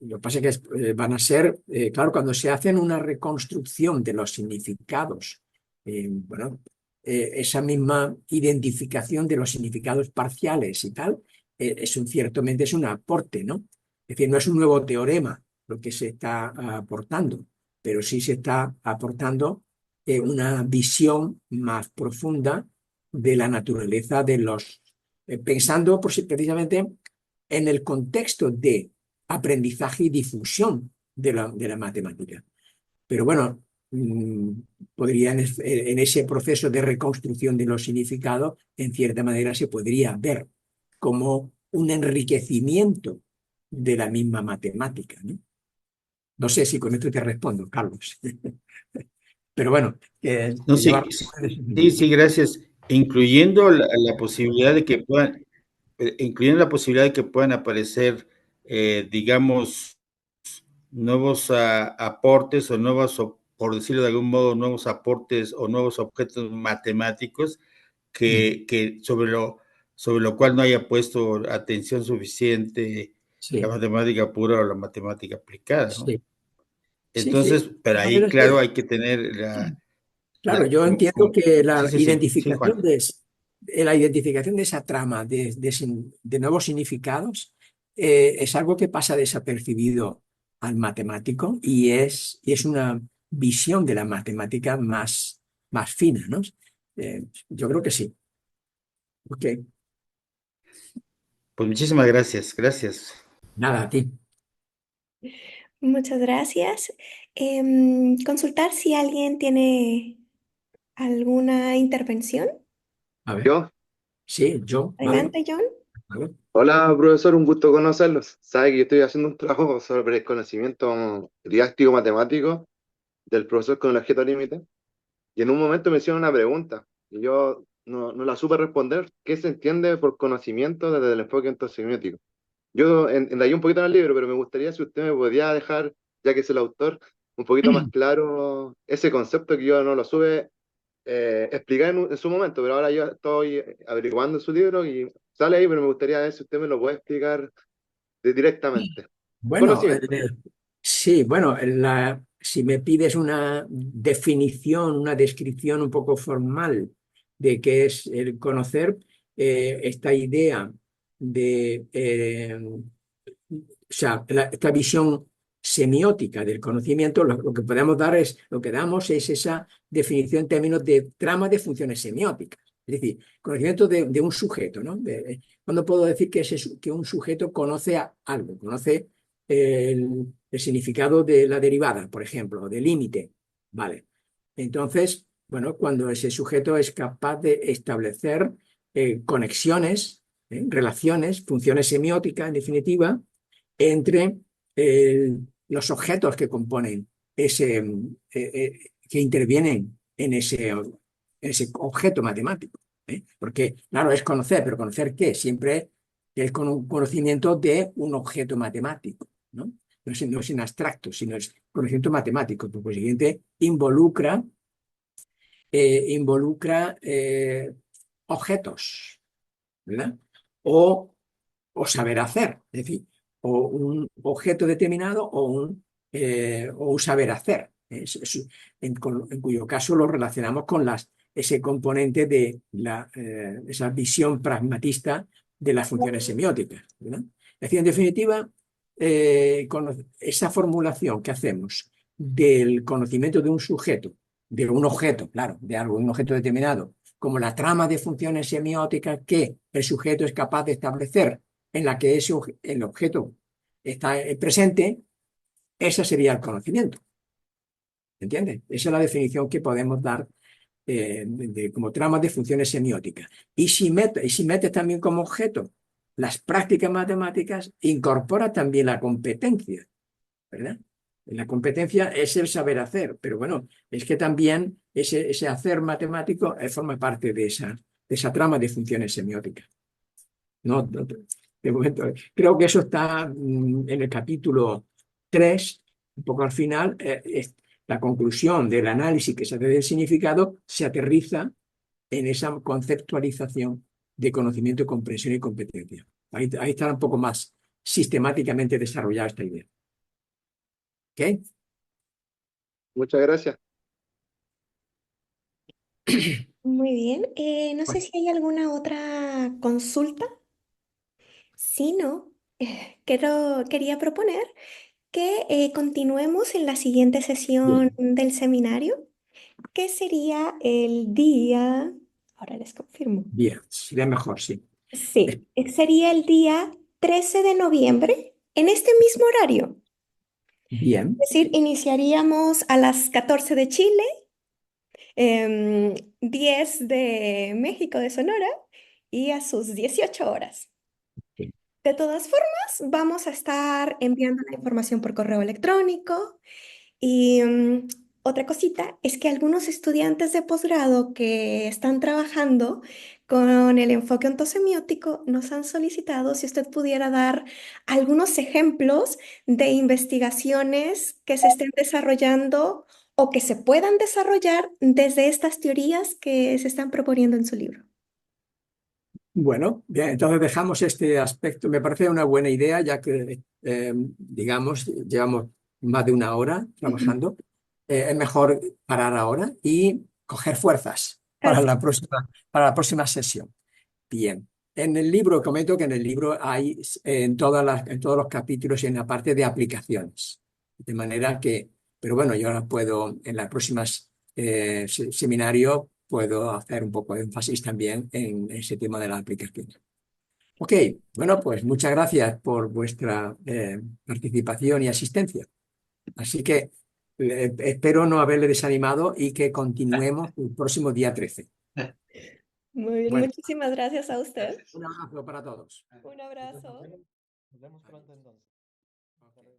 Lo que pasa es que van a ser, claro, cuando se hacen una reconstrucción de los significados, bueno, esa misma identificación de los significados parciales y tal, ciertamente es un aporte, ¿no? Es decir, no es un nuevo teorema lo que se está aportando, pero sí se está aportando una visión más profunda de la naturaleza de pensando precisamente en el contexto de aprendizaje y difusión de la matemática. Pero bueno, podría en ese proceso de reconstrucción de los significados, en cierta manera se podría ver como un enriquecimiento de la misma matemática, ¿no? No sé si con esto te respondo, Carlos. Pero bueno, No, sí, sí, gracias. Incluyendo la posibilidad de que incluyendo la posibilidad de que puedan aparecer, digamos, nuevos aportes o por decirlo de algún modo, nuevos aportes o nuevos objetos matemáticos que sobre sobre lo cual no haya puesto atención suficiente la Sí, matemática pura o la matemática aplicada, ¿no? sí, sí, sí. Entonces, pero La ahí, verdad es claro, que, hay que tener claro, yo entiendo que sí, sí, sí, sí, Juan. la identificación de esa trama de nuevos significados es algo que pasa desapercibido al matemático y es una visión de la matemática más fina, ¿no? Yo creo que sí. Ok, Pues muchísimas gracias, gracias. nada, a ti. Muchas gracias. Consultar si alguien tiene alguna intervención. A ver, Yo, sí, yo, vale, Adelante, John. vale. hola profesor, un gusto conocerlos. Sabe que yo estoy haciendo un trabajo sobre el conocimiento didáctico matemático del profesor con el objeto límite y en un momento me hicieron una pregunta y yo no la supe responder. ¿Qué se entiende por conocimiento desde el enfoque ontosemiótico? Yo leí un poquito en el libro, pero me gustaría si usted me podía dejar, ya que es el autor, un poquito más claro ese concepto que yo no lo supe explicar en su momento, pero ahora yo estoy averiguando su libro y sale ahí, pero me gustaría ver si usted me lo puede explicar directamente. Bueno, Conocimiento. sí, bueno, si me pides una definición, una descripción un poco formal de qué es el conocer, esta idea de, o sea, esta visión semiótica del conocimiento, lo que podemos dar es, lo que damos es esa definición en términos de trama de funciones semióticas. Es decir, conocimiento de un sujeto, ¿no? ¿Cuándo puedo decir que un sujeto conoce algo? Conoce el significado de la derivada, por ejemplo, del límite. Vale. Entonces, bueno, cuando ese sujeto es capaz de establecer conexiones, relaciones, funciones semióticas, en definitiva, entre los objetos que componen que intervienen en ese objeto matemático. Porque, claro, es conocer, pero ¿conocer qué? Siempre es con un conocimiento de un objeto matemático, ¿no? No es en abstracto, sino es conocimiento matemático. Por consiguiente, involucra objetos, ¿verdad? O, o saber hacer, es decir, o un objeto determinado o un saber hacer, en cuyo caso lo relacionamos con ese componente de esa visión pragmatista de las funciones semióticas, ¿verdad? Es decir, en definitiva, con esa formulación que hacemos del conocimiento de un sujeto, de un objeto, claro, de algo, un objeto determinado, como la trama de funciones semióticas que el sujeto es capaz de establecer en la que el objeto está presente, ese sería el conocimiento. ¿Entiendes? Esa es la definición que podemos dar como trama de funciones semióticas. Y si metes también como objeto las prácticas matemáticas, incorpora también la competencia, ¿verdad? La competencia es el saber hacer, pero bueno, es que también ese hacer matemático forma parte de esa trama de funciones semióticas. No, de momento, creo que eso está en el capítulo 3, un poco al final, la conclusión del análisis que se hace del significado se aterriza en esa conceptualización de conocimiento, comprensión y competencia. Ahí está un poco más sistemáticamente desarrollada esta idea. ¿Ok? Muchas gracias. Muy bien. No sé si hay alguna otra consulta. Si no, quería proponer que continuemos en la siguiente sesión Bien, del seminario, que sería el día, ahora les confirmo. bien, sería mejor, sí. Sí, sería el día 13 de noviembre en este mismo horario. Bien, Es decir, iniciaríamos a las 14 de Chile, 10 de México, de Sonora, y a sus 18 horas. sí, De todas formas, vamos a estar enviando la información por correo electrónico. Y otra cosita es que algunos estudiantes de posgrado que están trabajando con el enfoque ontosemiótico nos han solicitado si usted pudiera dar algunos ejemplos de investigaciones que se estén desarrollando o que se puedan desarrollar desde estas teorías que se están proponiendo en su libro. Bueno, bien, entonces dejamos este aspecto. Me parece una buena idea, ya que, digamos, llevamos más de una hora trabajando. Es mejor parar ahora y coger fuerzas Así. para la próxima sesión. Bien. En el libro, comento que en el libro hay en todos los capítulos y en la parte de aplicaciones. De manera que, pero bueno, yo ahora puedo, en las próximas seminario, puedo hacer un poco de énfasis también en ese tema de la aplicación. Ok, bueno, pues muchas gracias por vuestra participación y asistencia. Así que espero no haberle desanimado y que continuemos el próximo día 13. Muy bien, Bueno, muchísimas gracias a usted. un abrazo para todos. Un abrazo. Nos vemos pronto entonces. Hasta luego.